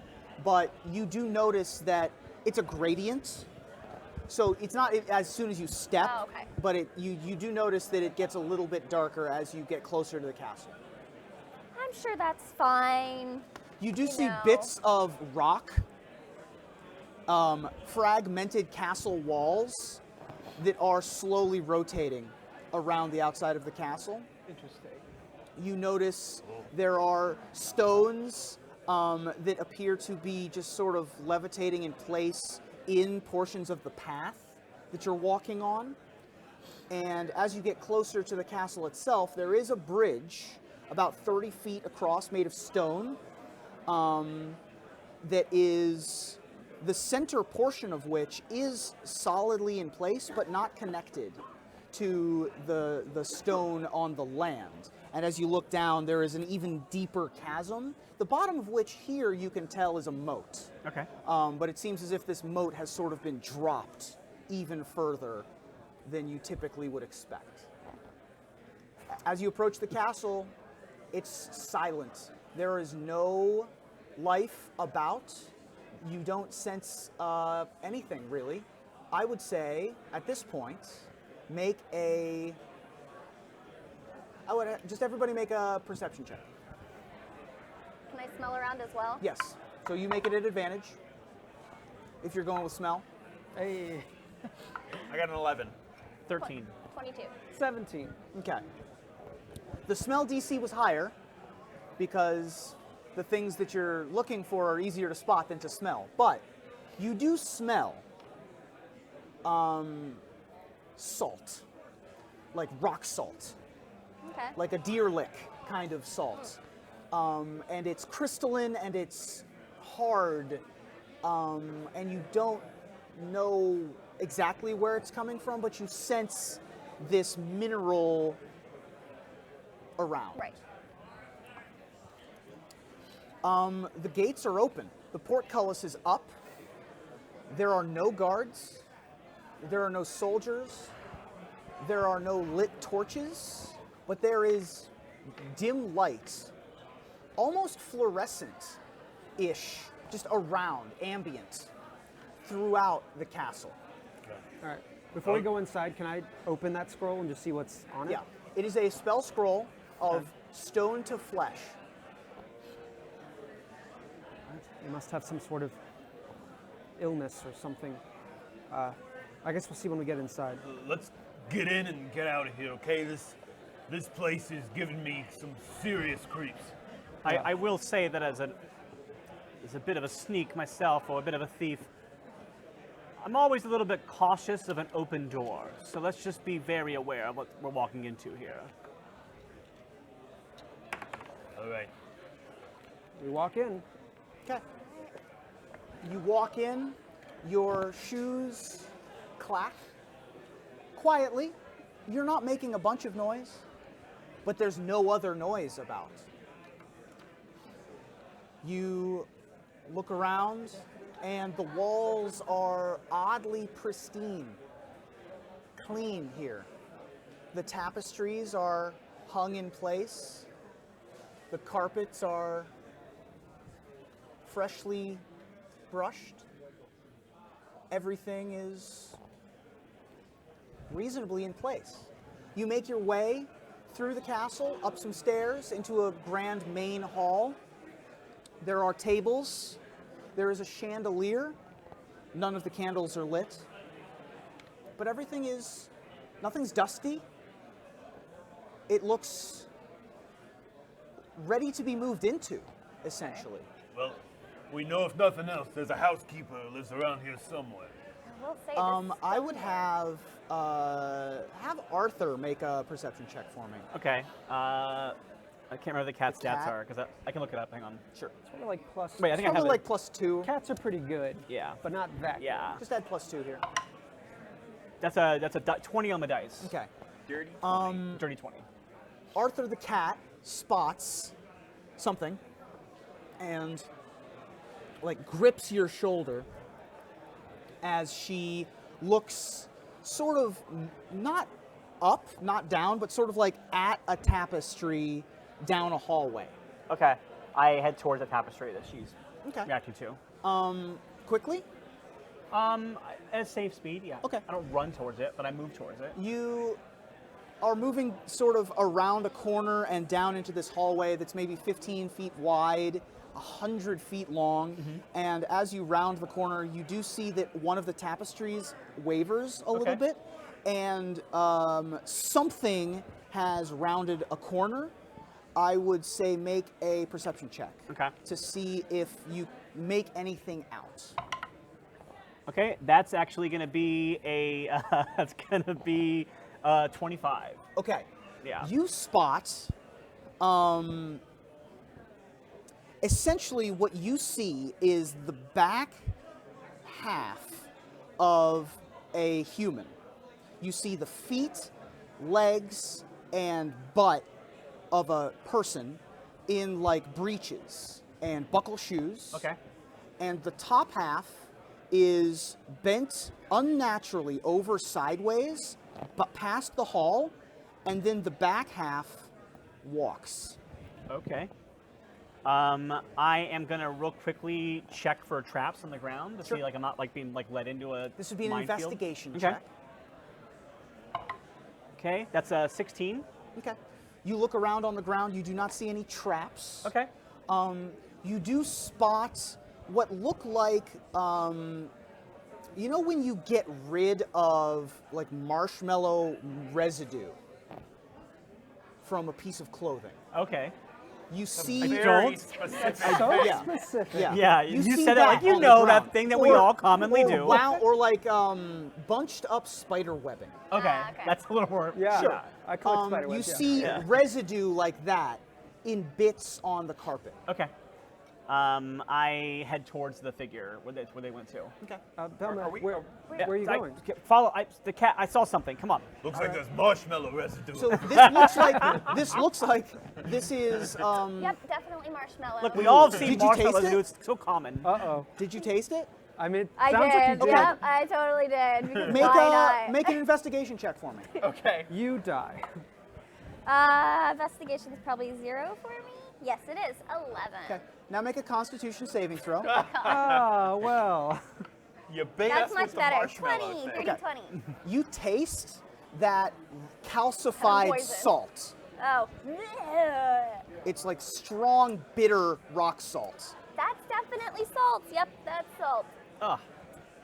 But you do notice that it's a gradient. So it's not as soon as you step, Oh, okay. but you do notice that it gets a little bit darker as you get closer to the castle. I'm sure that's fine. You do You see know. bits of rock, fragmented castle walls that are slowly rotating around the outside of the castle. Interesting. You notice there are stones that appear to be just sort of levitating in place in portions of the path that you're walking on. And as you get closer to the castle itself, there is a bridge about 30 feet across made of stone that is the center portion of which is solidly in place but not connected to the stone on the land. And as you look down, there is an even deeper chasm, the bottom of which here you can tell is a moat. Okay. But it seems as if this moat has sort of been dropped even further than you typically would expect. As you approach the castle, it's silent. There is no life about. You don't sense anything really. I would say at this point, just everybody make a perception check. Can I smell around as well? Yes. So you make it at advantage if you're going with smell. Hey, I got an 11. 13. 22. 17. Okay. The smell DC was higher because the things that you're looking for are easier to spot than to smell. But you do smell salt, like rock salt, Okay. like a deer lick kind of salt. And it's crystalline and it's hard, and you don't know exactly where it's coming from, but you sense this mineral around. Right. The gates are open. The portcullis is up. There are no guards. There are no soldiers. There are no lit torches, but there is dim light, almost fluorescent-ish, just around, ambient, throughout the castle. All right. Before we go inside, can I open that scroll and just see what's on it? Yeah, it is a spell scroll of stone to flesh. You must have some sort of illness or something. I guess we'll see when we get inside. Let's get in and get out of here, okay? This place is giving me some serious creeps. I will say that as a bit of a sneak myself, or a bit of a thief, I'm always a little bit cautious of an open door. So let's just be very aware of what we're walking into here. All right. We walk in. Okay. You walk in, your shoes clack quietly. You're not making a bunch of noise, but there's no other noise about. You look around, and the walls are oddly pristine, clean here. The tapestries are hung in place. The carpets are freshly brushed. Everything is reasonably in place. You make your way through the castle, up some stairs, into a grand main hall. There are tables. There is a chandelier. None of the candles are lit. But nothing's dusty. It looks ready to be moved into, essentially. Well, we know if nothing else, there's a housekeeper who lives around here somewhere. I will say this. I would have Arthur make a perception check for me. Okay. I can't remember the cat's stats cat? are because I can look it up. Hang on. Sure. Sort of like plus. Wait, I think I have Probably it. like +2. Cats are pretty good. Yeah. But not that good. Yeah. Just add +2 here. That's a 20 on the dice. Okay. Dirty. Dirty 20. Arthur the cat spots something and like grips your shoulder as she looks sort of not up, not down, but sort of like at a tapestry down a hallway. Okay. I head towards the tapestry that she's Okay. reacting to. Quickly, At a safe speed, yeah. Okay. I don't run towards it, but I move towards it. you are moving sort of around a corner and down into this hallway that's maybe 15 feet wide, 100 feet long. And as you round the corner, you do see that one of the tapestries wavers a little Okay. bit, and something has rounded a corner. I would say make a perception check Okay. to see if you make anything out. Okay, that's actually going to be that's going to be 25. Okay. Yeah. You spot essentially what you see is the back half of a human. You see the feet, legs, and butt of a person in like breeches and buckle shoes. Okay. And the top half is bent unnaturally over sideways, but past the hall, and then the back half walks. Okay. I am gonna real quickly check for traps on the ground to Sure. see like I'm not like being like led into a This would be an minefield. investigation Okay. check. Okay, that's a 16. Okay. You look around on the ground, you do not see any traps. Okay. You do spot what look like, you know when you get rid of like marshmallow residue from a piece of clothing? Okay. You see, I Very don't. specific. So Yeah. specific. yeah, Yeah, you see said it like you on the know ground. that thing that we all commonly do. Or like bunched up spider webbing. Okay, Okay. that's a little more. Yeah. Sure. I collect You spiderwebs. yeah. see Yeah. residue like that in bits on the carpet. Okay. I head towards the figure where they went to. Okay. Velma, Are we- where are you I- going? Follow the cat. I saw something. Come on. Looks like there's marshmallow residue. So this looks like this is. Yep, definitely marshmallow. Look, we all have Did seen you marshmallows. taste it? It's so common. Uh-oh. Did you taste it? I mean, I sounds like you did. did. Yep, I totally did. Because Make why not? make an investigation check for me. Okay. You die. Investigation is probably 0 for me. Yes, it is 11. Okay. Now make a Constitution saving throw. Ah, well. You bait That's us much with the better. marshmallow 20, thing. dirty 20. You taste that calcified Poison. salt. Oh. It's like strong, bitter rock salt. That's definitely salt. Yep, that's salt. Ugh.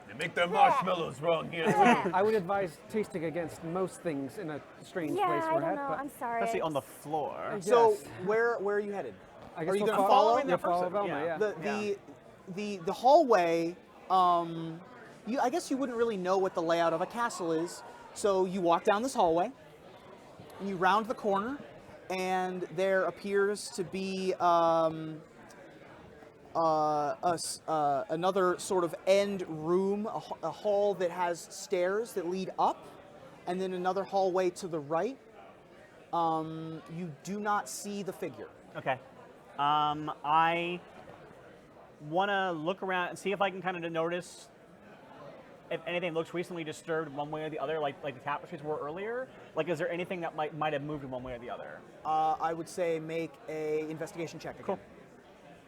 They make their marshmallows wrong here. Yeah, I would advise tasting against most things in a strange yeah place I we're don't at, know. but I'm sorry. Especially on the floor. So Yes. where are you headed? I guess are you we'll gonna follow follow? Yeah, follow person, Velma, yeah. yeah. The hallway. I guess you wouldn't really know what the layout of a castle is. So you walk down this hallway, and you round the corner, and there appears to be another sort of end room, a hall that has stairs that lead up, and then another hallway to the right. You do not see the figure. Okay. I want to look around and see if I can kind of notice if anything looks recently disturbed one way or the other, like the tapestries were earlier? Like, is there anything that might have moved in one way or the other? I would say make a investigation check again. Cool.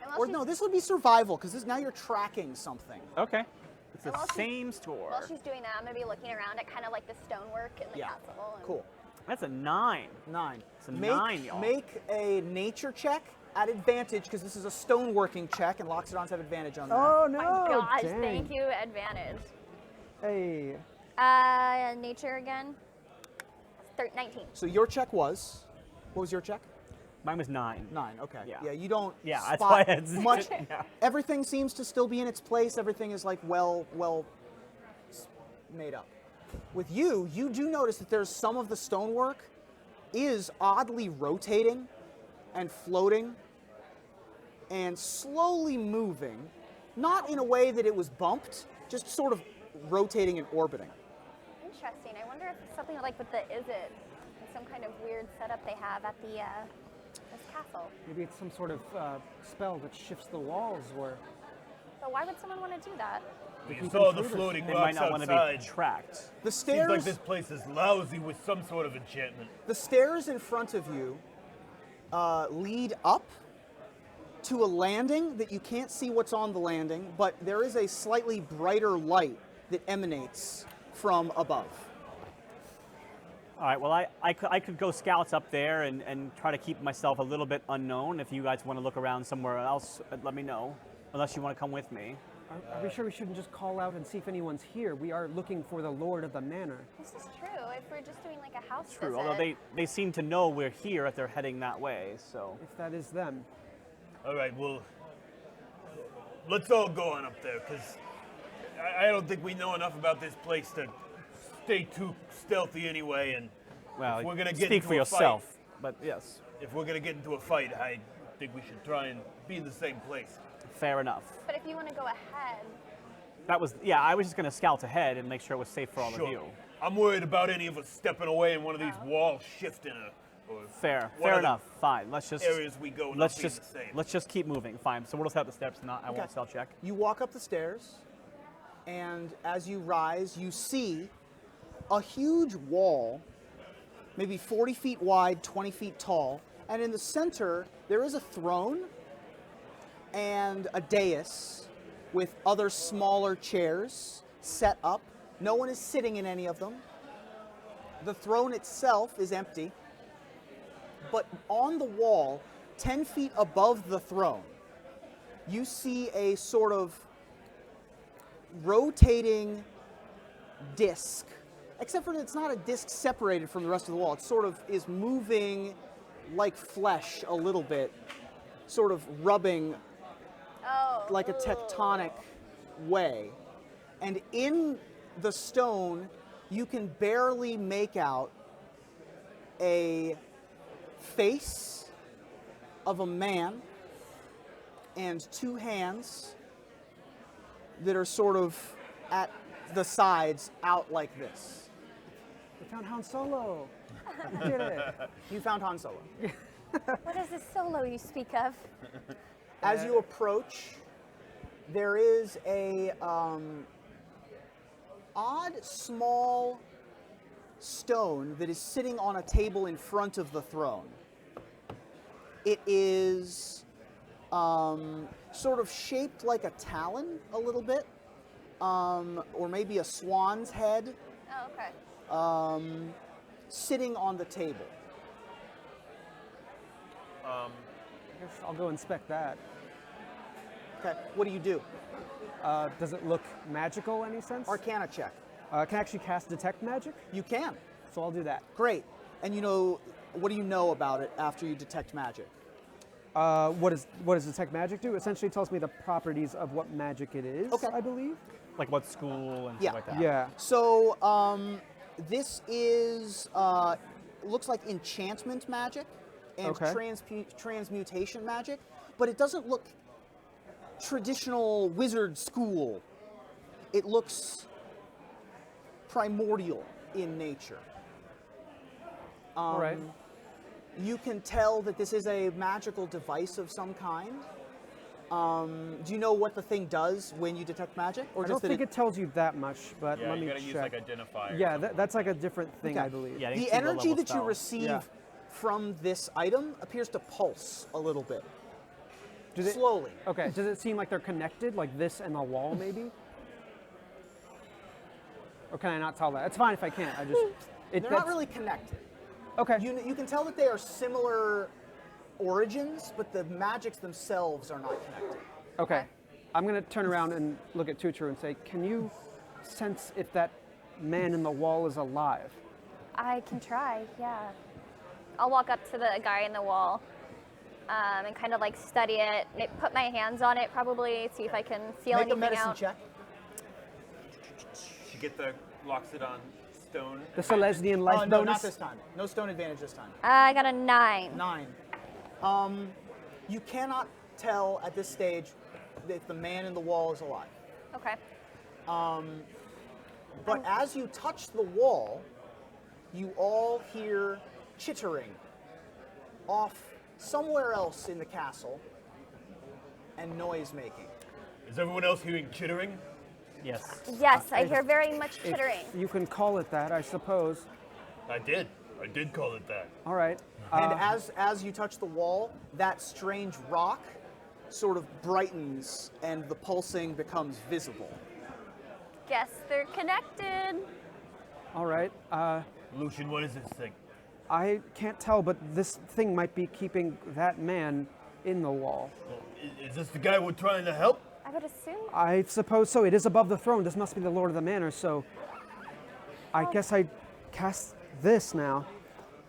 And while Or she's- no, this would be survival because now you're tracking something. Okay. It's And the while she's- same store. While she's doing that, I'm gonna be looking around at kind of like the stonework in the Yeah. castle. And Cool. That's a 9. 9. It's a 9, y'all. Make a nature check at advantage because this is a stoneworking check and Loxodons have advantage on that. Oh Oh no! my gosh, dang. thank you, advantage. Hey. Nature again. 19. So your check was, what was your check? Mine was 9. 9. Okay. Yeah. You don't. Yeah, that's spot why it's much. yeah. Everything seems to still be in its place. Everything is like well made up. With you do notice that there's some of the stonework is oddly rotating and floating and slowly moving, not in a way that it was bumped, just sort of rotating and orbiting. Interesting. I wonder if it's something like with the Is It, some kind of weird setup they have at the this castle. Maybe it's some sort of spell that shifts the walls, or But why would someone want to do that? You saw the floating They might rocks not want to outside. be tracked. The Seems stairs, like this place is lousy with some sort of enchantment. the stairs in front of you lead up to a landing that you can't see what's on the landing, but there is a slightly brighter light that emanates from above. All right, well, I could go scouts up there and try to keep myself a little bit unknown. If you guys want to look around somewhere else, let me know. Unless you want to come with me. are we sure we shouldn't just call out and see if anyone's here? We are looking for the Lord of the Manor. This is true. If we're just doing like a house True, visit. although they seem to know we're here if they're heading that way, so. If that is them. All right, well, let's all go on up there, because I don't think we know enough about this place to stay too stealthy anyway, and Well, if we're gonna get speak into for a yourself, fight, but yes, if we're gonna get into a fight, I think we should try and be in the same place. fair enough. But if you want to go ahead, That was, yeah, I was just going to scout ahead and make sure it was safe for all Sure. of you. I'm worried about any of us stepping away and one of these walls shifting or Fair, one fair of the enough. Fine, let's just areas we go and let's not being just the same. let's just keep moving. Fine. So we'll just have the steps. Not I Okay. won't stealth check. You walk up the stairs, and as you rise, you see a huge wall, maybe 40 feet wide, 20 feet tall, and in the center, there is a throne and a dais with other smaller chairs set up. No one is sitting in any of them. The throne itself is empty, but on the wall, 10 feet above the throne, you see a sort of rotating disc, except for it's not a disc separated from the rest of the wall. It sort of is moving like flesh a little bit, sort of rubbing like a tectonic way. And in the stone, you can barely make out a face of a man and two hands that are sort of at the sides out like this. We found Han Solo. We did it. You found Han Solo. what is this solo you speak of? As you approach, there is a odd small stone that is sitting on a table in front of the throne. It is sort of shaped like a talon a little bit, or maybe a swan's head, Oh, okay. sitting on the table. I guess I'll go inspect that. Okay, what do you do? Does it look magical, any sense? Arcana check. Can I actually cast Detect Magic? You can. So I'll do that. Great. And you know, what do you know about it after you detect magic? What does Detect Magic do? Essentially it tells me the properties of what magic it is, Okay. I believe. Like what school and Yeah. stuff like that. Yeah. So this is looks like enchantment magic and Okay. transmutation magic, but it doesn't look traditional wizard school. It looks primordial in nature. All right. You can tell that this is a magical device of some kind, Do you know what the thing does when you detect magic, or I just don't think that it tells you that much, but Yeah, let you me gotta check. use like identifier. Yeah, that's like a different thing, Okay. I believe. Yeah, I think the it's a low energy level that you spell. receive Yeah. from this item appears to pulse a little bit, Does it- slowly. Okay, does it seem like they're connected, like this and the wall, maybe? Or can I not tell that? It's fine if I can't. I just. They're not that's- really connected. Okay. You can tell that they are similar origins, but the magics themselves are not connected. Okay. I'm going to turn around and look at Tutru and say, can you sense if that man in the wall is alive? I can try, yeah. I'll walk up to the guy in the wall and kind of like study it, put my hands on it probably, see if I can feel Make a anything medicine out. check. You get the locks it on stone. The Celestian life No, bonus? not this time. No stone advantage this time. I got a 9. 9. You cannot tell at this stage if the man in the wall is alive. Okay. But as you touch the wall, you all hear chittering off somewhere else in the castle and noise making. Is everyone else hearing chittering? Yes. Yes, I hear very much If chittering. you can call it that, I suppose. I did call it that. All right. And as you touch the wall, that strange rock sort of brightens and the pulsing becomes visible. Guess they're connected. All right. Lucian, what is this thing? I can't tell, but this thing might be keeping that man in the wall. Is this the guy we're trying to help? I would assume. I suppose so. It is above the throne. This must be the Lord of the Manor, so I guess I cast this now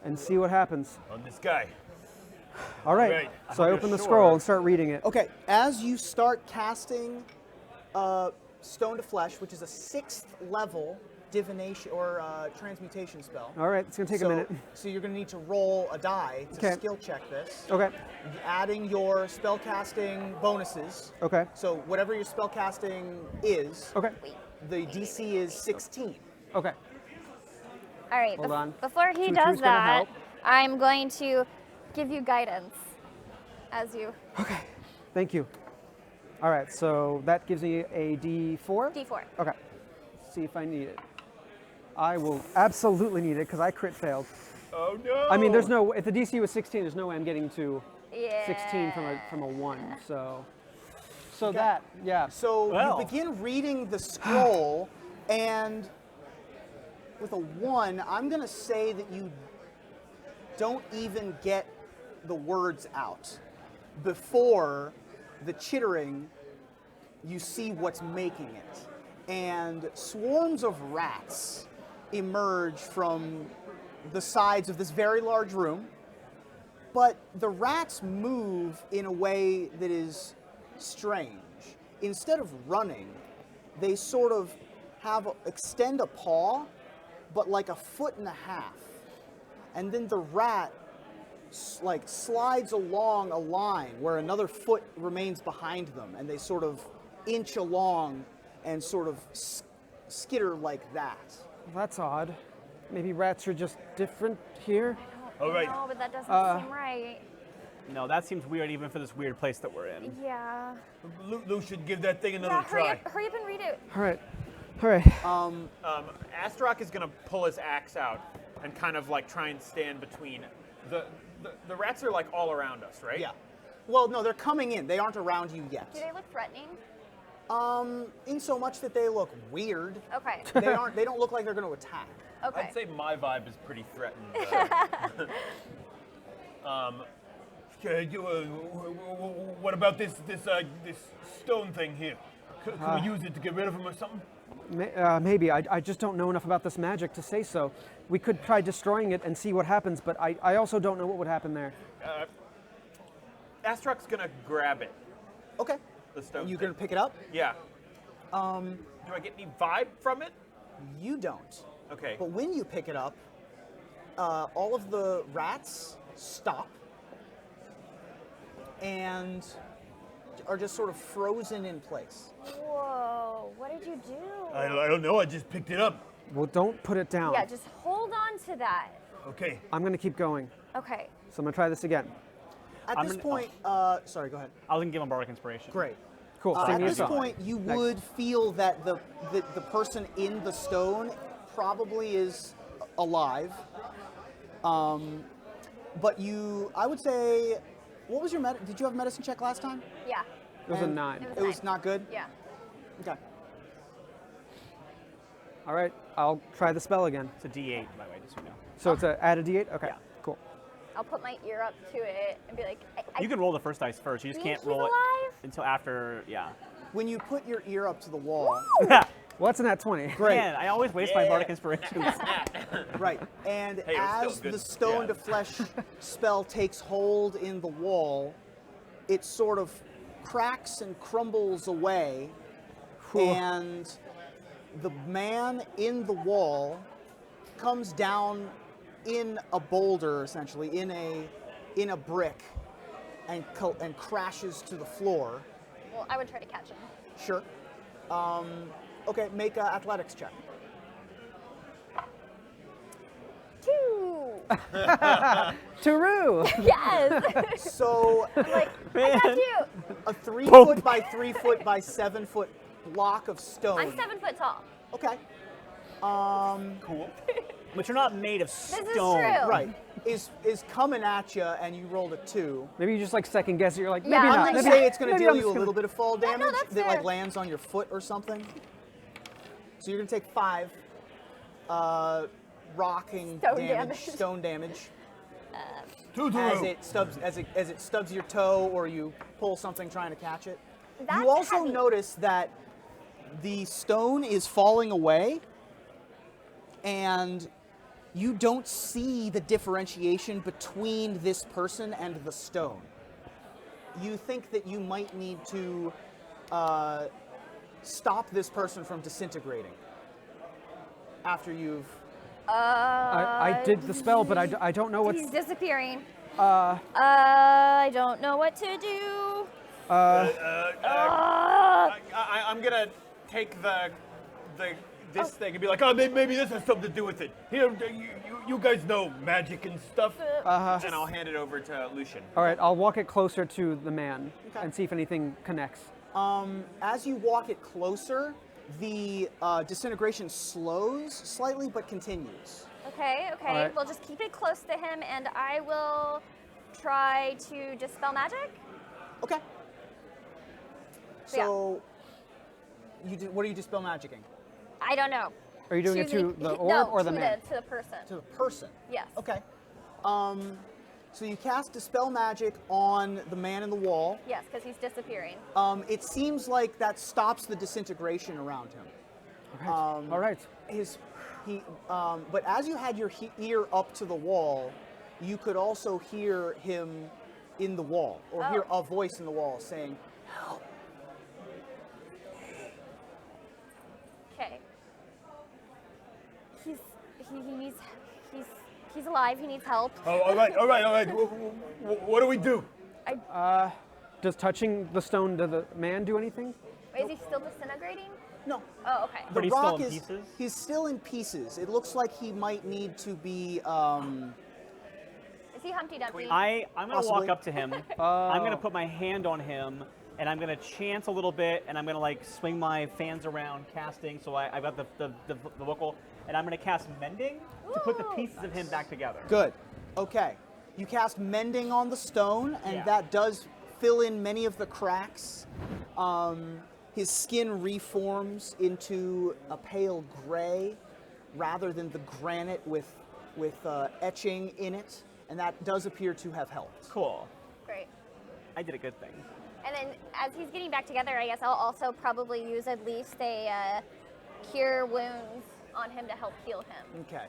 and see what happens. On this guy. All right. Right. So I open the scroll and start reading it. Okay, as you start casting Stone to Flesh, which is a 6th level divination or transmutation spell. All right. It's going to take a minute. So you're going to need to roll a die to Okay. skill check this. Okay. Adding your spellcasting bonuses. Okay. So whatever your spellcasting is, Okay. the DC is 16. Okay. All right. Hold on. Before he Tutu's does gonna that, help. I'm going to give you guidance as you Okay. Thank you. All right. So that gives me a D4. D4. Okay. Let's see if I need it. I will absolutely need it because I crit failed. Oh no! I mean, there's no. If the DC was 16, there's no way I'm getting to Yeah. 16 from a 1. So that, yeah. So Well. you begin reading the scroll, and with a 1, I'm going to say that you don't even get the words out. Before the chittering, you see what's making it. And swarms of rats emerge from the sides of this very large room. But the rats move in a way that is strange. Instead of running, they sort of extend a paw, but like a foot and a half. And then the rat slides along a line where another foot remains behind them, and they sort of inch along and sort of skitter like that. That's odd. Maybe rats are just different here. All right. No, but that doesn't seem right. No, that seems weird even for this weird place that we're in. Yeah. Lucian, give that thing another Yeah, try. hurry up and read it. All right. All right. Astaroth is gonna pull his axe out and kind of like try and stand between. The rats are like all around us, right? Yeah. Well, no, they're coming in. They aren't around you yet. Do they look threatening? In so much that they look weird. Okay. They don't look like they're going to attack. Okay. I'd say my vibe is pretty threatened. What about this stone thing here? Can we use it to get rid of him or something? Maybe. I just don't know enough about this magic to say so. We could try destroying it and see what happens, but I also don't know what would happen there. Astaroth's gonna grab it. Okay. The stone. You thing. going to pick it up? Yeah. Do I get any vibe from it? You don't. Okay. But when you pick it up, all of the rats stop and are just sort of frozen in place. Whoa, what did you do? I don't know. I just picked it up. Well, don't put it down. Yeah, just hold on to that. Okay. I'm going to keep going. Okay. So I'm going to try this again. At I'm this gonna- point, sorry, go ahead. I was gonna give him bardic inspiration. Great. Cool. Sing At me a this song. point, you Nice. would feel that the person in the stone probably is alive. But I would say, what was your did you have a medicine check last time? Yeah. It was a And 9. It was not good? Yeah. Okay. All right, I'll try the spell again. It's a D8, by the way, just so you know. So it's add a d8? Okay, Yeah. cool. I'll put my ear up to it and be like, You can roll the first dice first. You just Think can't he's roll it alive? until after. Yeah. When you put your ear up to the wall, What's in that 20? great. Man, I always waste my bardic inspirations. Right, and Hey, it was as still the good. stone Yeah. to flesh spell takes hold in the wall, it sort of cracks and crumbles away, and the man in the wall comes down in a boulder, essentially in a brick, and crashes to the floor. well, I would try to catch him. Sure. Okay, make an athletics check. 2. Turu! Yes. So Like, I got you. a 3 foot by 3 foot by 7 foot block of stone. I'm 7 foot tall. Okay. Cool. But you're not made of This is stone. true. Right. Is coming at you, and you rolled a 2. Maybe you just like second guess it. You're like, maybe Yeah, not. I'm gonna maybe, say it's gonna maybe deal I'm you just a gonna- little bit of fall no, damage that's that like fair. lands on your foot or something. So you're gonna take 5 rocking Stone damage. stone damage Tutu. as it stubs your toe, or you pull something trying to catch it. That's You also heavy. notice that the stone is falling away, and you don't see the differentiation between this person and the stone. You think that you might need to stop this person from disintegrating after you've. I did the spell, but I don't know what's. He's disappearing. I don't know what to do. I'm gonna take this thing and be like, oh, maybe this has something to do with it. Here, you guys know magic and stuff. and I'll hand it over to Lucian. All right, I'll walk it closer to the man Okay. and see if anything connects. As you walk it closer, the disintegration slows slightly but continues. Okay. right. We'll just keep it close to him, and I will try to dispel magic. Okay. So, yeah. So, what are you dispel magicking? I don't know. Are you doing it to Choosing- the no, orb or the to man? To the person. To the person. Yes. Okay. So you cast dispel magic on the man in the wall. Yes, because he's disappearing. It seems like that stops the disintegration around him. All right. But as you had your ear up to the wall, you could also hear him in the wall, or hear a voice in the wall saying, Okay. He's alive. He needs help. Oh, all right. What do we do? Does touching the stone to the man do anything? Is he still disintegrating? No. Oh, okay. But he's still in is pieces? he's still in pieces. It looks like he might need to be Is he Humpty Dumpty? I'm gonna Possibly. walk up to him. I'm gonna put my hand on him, and I'm gonna chant a little bit, and I'm gonna like swing my fans around, casting. So I've got the vocal, and I'm gonna cast mending to put the Ooh. pieces of him back together. good. Okay. You cast mending on the stone, and Yeah. that does fill in many of the cracks. His skin reforms into a pale gray rather than the granite with etching in it, and that does appear to have helped. Cool. Great. I did a good thing. And then as he's getting back together, I guess I'll also probably use at least a cure wounds on him to help heal him. Okay.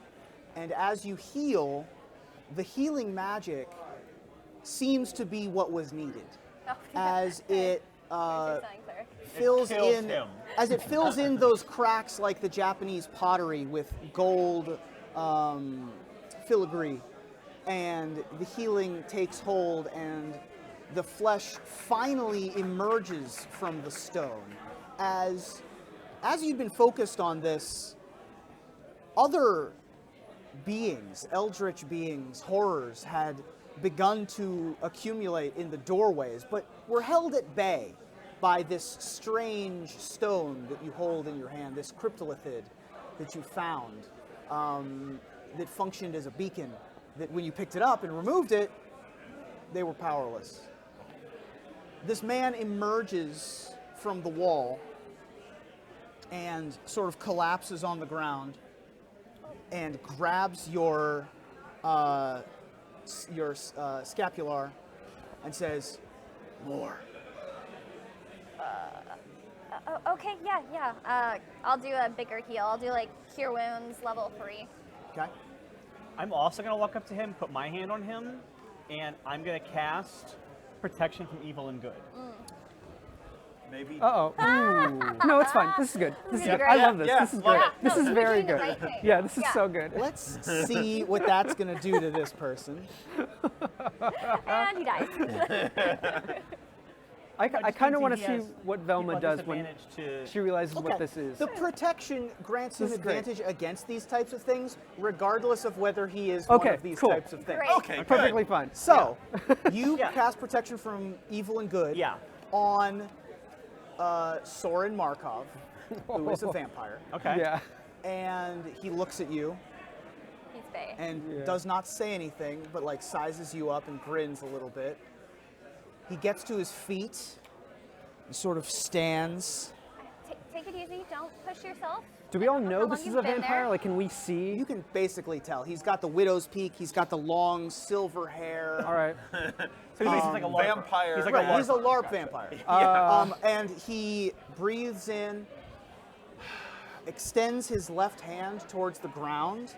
And as you heal, the healing magic seems to be what was needed. Oh, As it Where's your sign, Claire? fills kills in him. as it fills in those cracks like the Japanese pottery with gold filigree, and the healing takes hold, and the flesh finally emerges from the stone. As you've been focused on this, other beings, eldritch beings, horrors, had begun to accumulate in the doorways, but were held at bay by this strange stone that you hold in your hand, this cryptolithid that you found that functioned as a beacon, that when you picked it up and removed it, they were powerless. This man emerges from the wall and sort of collapses on the ground and grabs your scapular and says, "More." Okay, yeah. I'll do a bigger heal. I'll do like Cure Wounds level 3. Okay. I'm also going to walk up to him, put my hand on him, and I'm going to cast Protection from Evil and Good. Maybe. Uh-oh. Ooh. No, it's fine. This is good. This is This is good. I great. love this. Yeah, This is love great. it. This No, is you're very doing the good. right thing. Yeah, this is Yeah. so good. Let's see what that's going to do to this person. And he dies. I Just kind of means want to he see has what Velma equal does when disadvantage to she realizes what this is. The protection grants him This is great. advantage against these types of things, regardless of whether he is one Okay, of these cool. types of things. Great. Okay, good. Perfectly fine. So, you Yeah. cast protection from evil and good Yeah. on Soren Markov, who is a vampire, Okay. Yeah. and he looks at you He's Bay. and Yeah. does not say anything, but like sizes you up and grins a little bit. He gets to his feet and sort of stands. Take it easy. Don't push yourself. Do we all I don't know how this long is you've a been vampire? there. Like, can we see? You can basically tell. He's got the widow's peak. He's got the long silver hair. All right. So he's like a LARP. Vampire. He's like Right, a LARP. he's a LARP vampire. And he breathes in, extends his left hand towards the ground,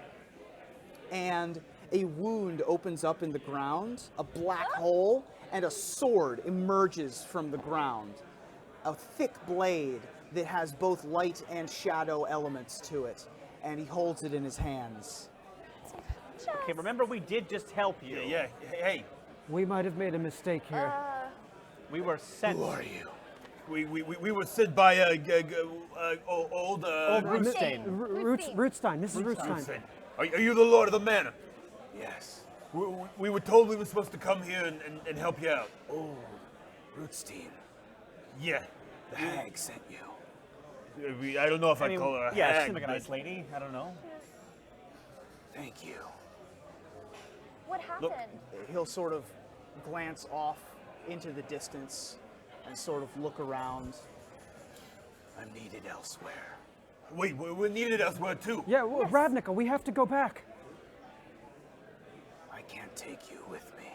and a wound opens up in the ground, a black hole, and a sword emerges from the ground. A thick blade that has both light and shadow elements to it, and he holds it in his hands. Okay, remember we did just help you. Yeah. Hey, We might have made a mistake here. We were sent. Who are you? We were sent by old Rootstein. Rootstein. This is Rootstein. Are you the Lord of the Manor? Yes. We were told we were supposed to come here and help you out. Oh, Rootstein, Yeah. the hag sent you. I don't know if I I'd mean, call her a yeah, she hag, seemed like a but- nice lady. I don't know. Thank you. What happened? He'll sort of glance off into the distance and sort of look around. I'm needed elsewhere. Wait, we're needed elsewhere too. Yeah, well, Ravnica, we have to go back. I can't take you with me.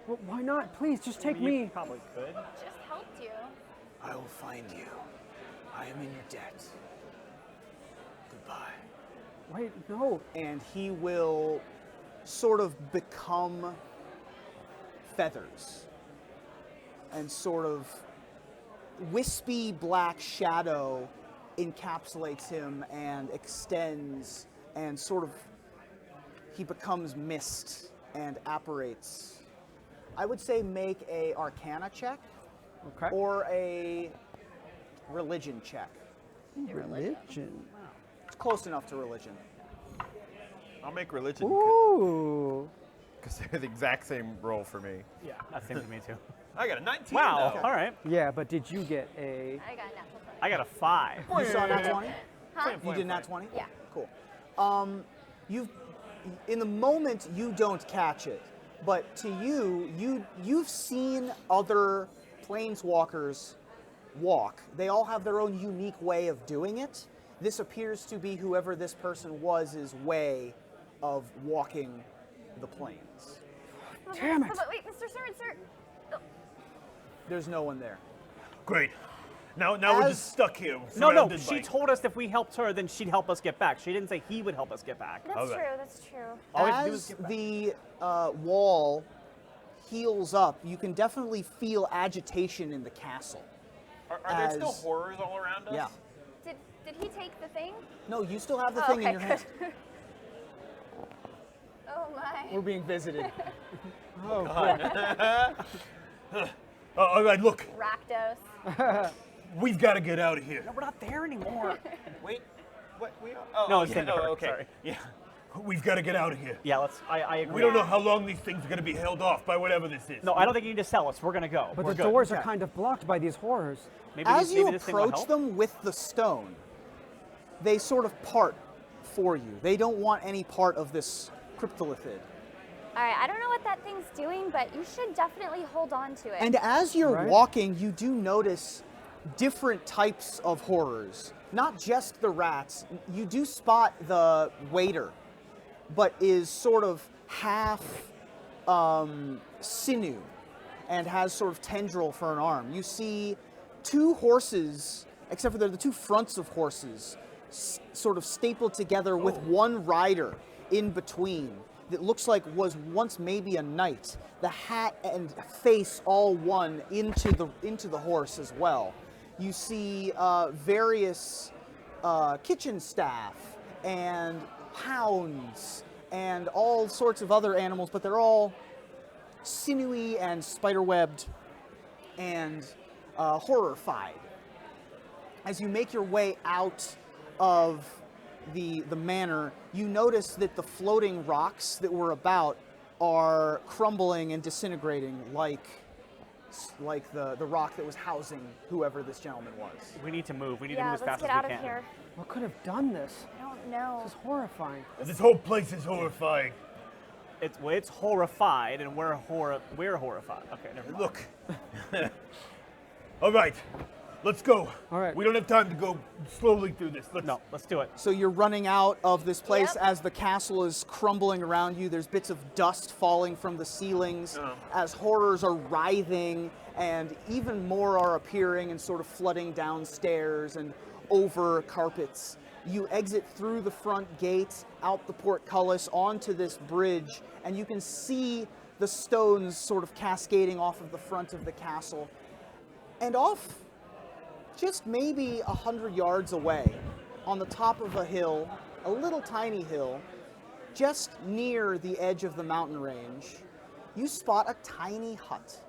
Well, why not? Please, just take You me. probably could. Just helped you. I will find you. I am in your debt. Goodbye. Wait, no. And he will sort of become feathers and sort of wispy black shadow encapsulates him and extends and sort of he becomes mist and apparates. I would say make a Arcana check Okay. or a religion check. Religion. It's close enough to religion. I'll make religion Ooh. because they're the exact same roll for me. Yeah, that seems to me too. I got a 19. Wow. though. All right. Yeah, but did you get a? I got a natural 20. I got a 5. You saw nat 20? Huh? You did nat 20? Yeah. Cool. In the moment you don't catch it, but to you've seen other planeswalkers walk. They all have their own unique way of doing it. This appears to be whoever this person was' way of walking the plains. Damn it. But wait, Mr. Soren, sir. Oh, There's no one there. Great. Now we're As- just stuck here. No, surrounded she by- told us if we helped her, then she'd help us get back. She didn't say he would help us get back. that's Okay. true. That's true. All we have to do is As get back. the wall heals up, you can definitely feel agitation in the castle. Are there still As- horrors all around us? Yeah. Did he take the thing? No, you still have the Oh, thing in okay, your hand. good. Oh my. We're being visited. Oh, all right, look, Rakdos. we've got to get out of here. No, we're not there anymore. Wait. What? We are? Oh, No, oh, it's yeah, Tinder, oh, okay. sorry. Yeah. We've got to get out of here. Yeah, I agree. We don't know how long these things are going to be held off by whatever this is. No, I don't think you need to sell us. We're gonna go. But We're the good. doors are Okay. kind of blocked by these horrors. Maybe As you maybe this thing will approach help? them with the stone, they sort of part for you. They don't want any part of this cryptolithid. All right, I don't know what that thing's doing, but you should definitely hold on to it. And as you're Right. walking, you do notice different types of horrors. Not just the rats. You do spot the waiter, but is sort of half sinew and has sort of tendril for an arm. You see two horses, except for the two fronts of horses, sort of stapled together with one rider in between that looks like was once maybe a knight. The hat and face all one into the horse as well. You see various kitchen staff and hounds and all sorts of other animals, but they're all sinewy and spiderwebbed and horrified. As you make your way out of the manor, you notice that the floating rocks that were about are crumbling and disintegrating like the rock that was housing whoever this gentleman was. We need to move. We need to yeah, move as let's fast get out as we of can. here. What could have done this? I don't know. This is horrifying. This whole place is horrifying. It's horrified, and we're horrified. Okay, never mind. Look. All right, let's go. All right. We don't have time to go slowly through this. Let's do it. So you're running out of this place Yep. as the castle is crumbling around you. There's bits of dust falling from the ceilings as horrors are writhing, and even more are appearing and sort of flooding downstairs and over carpets. You exit through the front gate, out the portcullis, onto this bridge, and you can see the stones sort of cascading off of the front of the castle. And off just maybe 100 yards away, on the top of a hill, a little tiny hill, just near the edge of the mountain range, you spot a tiny hut.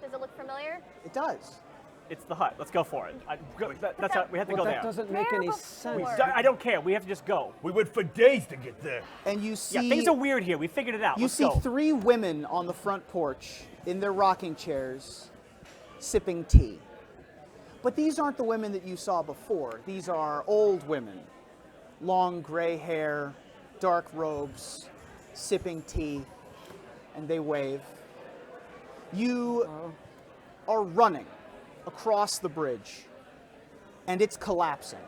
Does it look familiar? It does. It's the hut. Let's go for it. That's how we have to Well, go that there. doesn't make any There sense. before. I don't care. We have to just go. We went for days to get there. And you Yeah, see things are weird here. We figured it out. you Let's see go. 3 women on the front porch in their rocking chairs sipping tea. But these aren't the women that you saw before. These are old women. Long gray hair, dark robes, sipping tea, and they wave. You are running across the bridge, and it's collapsing.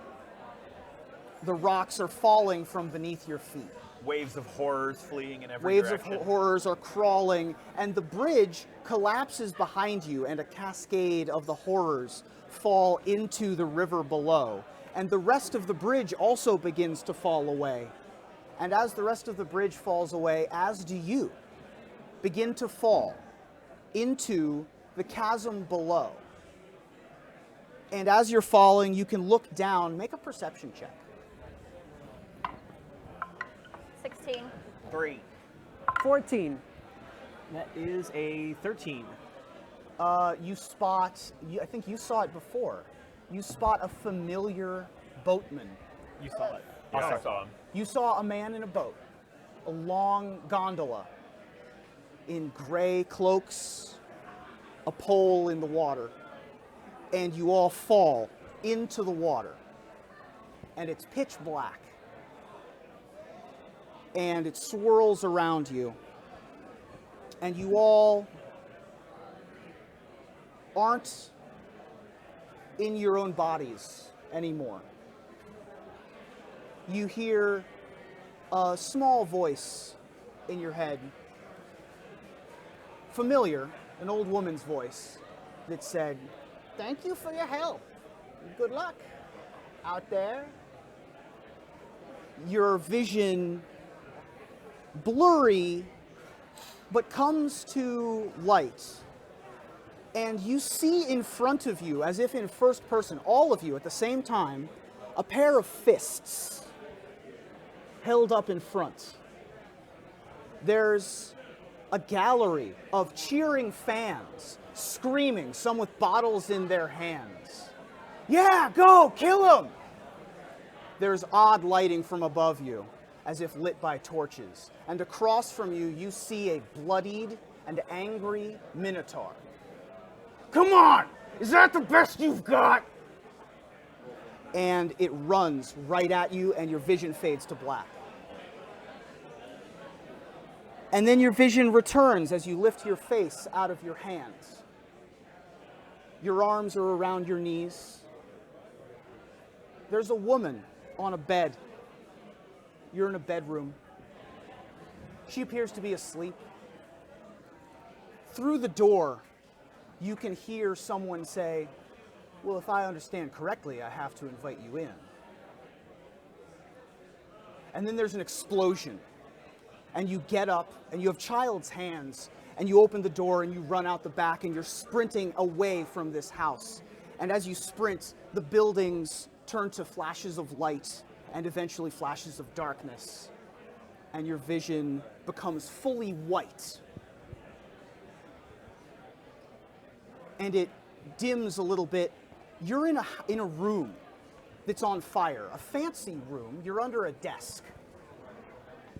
The rocks are falling from beneath your feet. Waves of horrors fleeing in every Waves direction. of horrors are crawling, and the bridge collapses behind you, and a cascade of the horrors fall into the river below. And the rest of the bridge also begins to fall away. And as the rest of the bridge falls away, as do you, begin to fall into the chasm below. And as you're falling, you can look down. Make a perception check. 16. 3. 14. That is a 13. You spot, I think you saw it before, you spot a familiar boatman. You saw it. Yeah, I saw him. You saw a man in a boat, a long gondola, in gray cloaks, a pole in the water, and you all fall into the water. And it's pitch black. And it swirls around you. And you all aren't in your own bodies anymore. You hear a small voice in your head, familiar, an old woman's voice that said, "Thank you for your help. Good luck out there." Your vision blurry, but comes to light. And you see in front of you, as if in first person, all of you at the same time, a pair of fists held up in front. There's a gallery of cheering fans, screaming, some with bottles in their hands. "Yeah, go, kill him!" There's odd lighting from above you, as if lit by torches. And across from you, you see a bloodied and angry Minotaur. Come on! Is that the best you've got? And it runs right at you, and your vision fades to black. And then your vision returns as you lift your face out of your hands. Your arms are around your knees. There's a woman on a bed. You're in a bedroom. She appears to be asleep. Through the door, you can hear someone say, "Well, if I understand correctly, I have to invite you in." And then there's an explosion. And you get up, and you have child's hands, and you open the door, and you run out the back, and you're sprinting away from this house. And as you sprint, the buildings turn to flashes of light, and eventually flashes of darkness. And your vision becomes fully white. And it dims a little bit. You're in a room that's on fire, a fancy room. You're under a desk.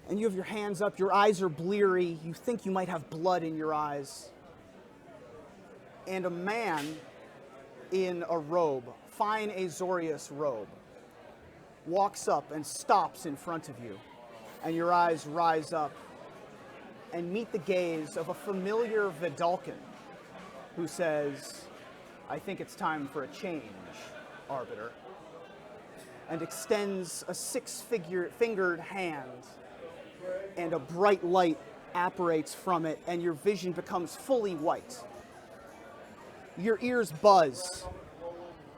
And you have your hands up, your eyes are bleary, you think you might have blood in your eyes. And a man in a robe, fine Azorius robe, walks up and stops in front of you. And your eyes rise up and meet the gaze of a familiar Vidalcan who says, "I think it's time for a change, Arbiter," and extends a six-fingered hand, and a bright light apparates from it, and your vision becomes fully white. Your ears buzz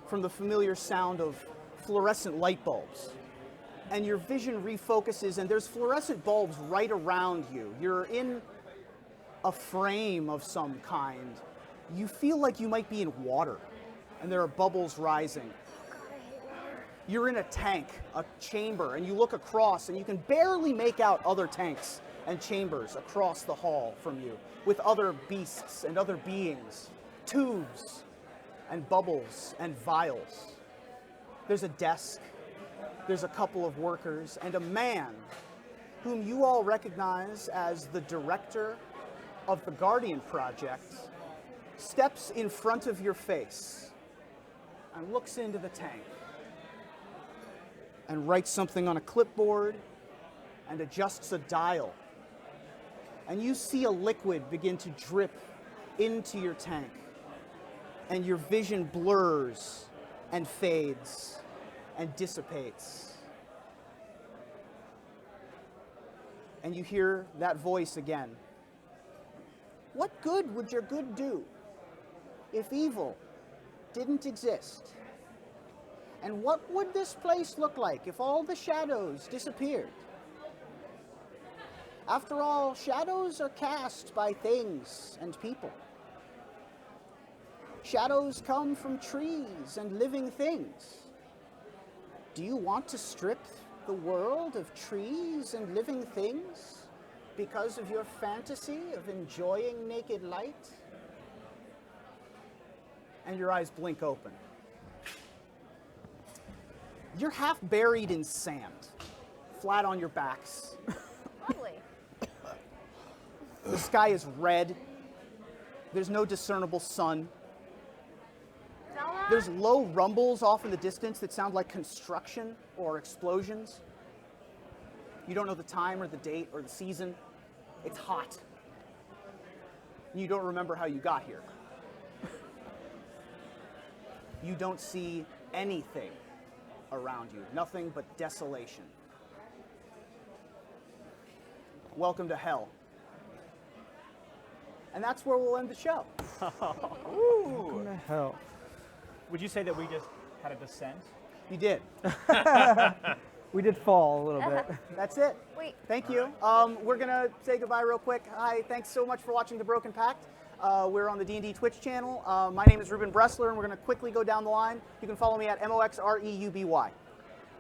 from the familiar sound of fluorescent light bulbs, and your vision refocuses, and there's fluorescent bulbs right around you. You're in a frame of some kind. You feel like you might be in water, and there are bubbles rising. You're in a tank, a chamber, and you look across, and you can barely make out other tanks and chambers across the hall from you, with other beasts and other beings, tubes and bubbles and vials. There's a desk, there's a couple of workers, and a man whom you all recognize as the director of the Guardian Project steps in front of your face and looks into the tank and writes something on a clipboard and adjusts a dial. And you see a liquid begin to drip into your tank, and your vision blurs and fades and dissipates. And you hear that voice again. "What good would your good do if evil didn't exist? And what would this place look like if all the shadows disappeared? After all, shadows are cast by things and people. Shadows come from trees and living things. Do you want to strip the world of trees and living things because of your fantasy of enjoying naked light?" And your eyes blink open. You're half buried in sand, flat on your backs. Lovely. The sky is red. There's no discernible sun. Zelda? There's low rumbles off in the distance that sound like construction or explosions. You don't know the time or the date or the season. It's hot. You don't remember how you got here. You don't see anything around you. Nothing but desolation. Welcome to hell. And that's where we'll end the show. Welcome to hell. Would you say that we just had a descent? You did. We did fall a little bit. That's it. Wait. Thank you. We're going to say goodbye real quick. Hi, thanks so much for watching The Broken Pact. We're on the D&D Twitch channel. My name is Ruben Bressler, and we're going to quickly go down the line. You can follow me at MOXREUBY.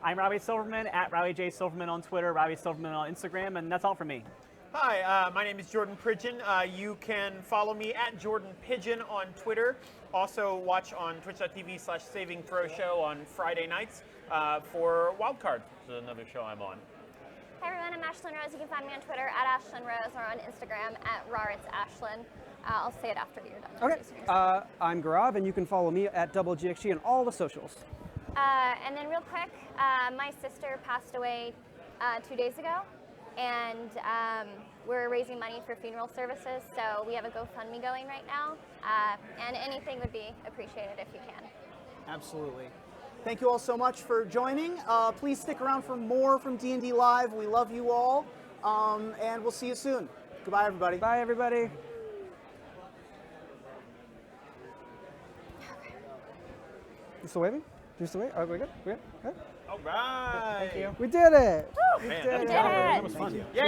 I'm Robbie Silverman, at Robbie J. Silverman on Twitter, Robbie Silverman on Instagram, and that's all for me. Hi, my name is Jordan Pridgeon. You can follow me at Jordan Pigeon on Twitter. Also watch on twitch.tv/SavingThrowShow on Friday nights for Wildcard, which is another show I'm on. Hi everyone, I'm Ashlyn Rose. You can find me on Twitter at Ashlyn Rose or on Instagram at RaRitzAshlyn. I'll say it after you're done. Okay. introducing yourself. I'm Gaurav, and you can follow me at DoubleGXG on all the socials. And then real quick, my sister passed away 2 days ago, and we're raising money for funeral services, so we have a GoFundMe going right now, and anything would be appreciated if you can. Absolutely. Thank you all so much for joining. Please stick around for more from D&D Live. We love you all, and we'll see you soon. Goodbye, everybody. Bye, everybody. You still waving? You still waving? Are we good? We good? Good? All right. We did it! Man, did that it. was Did it. That was fun. Yeah.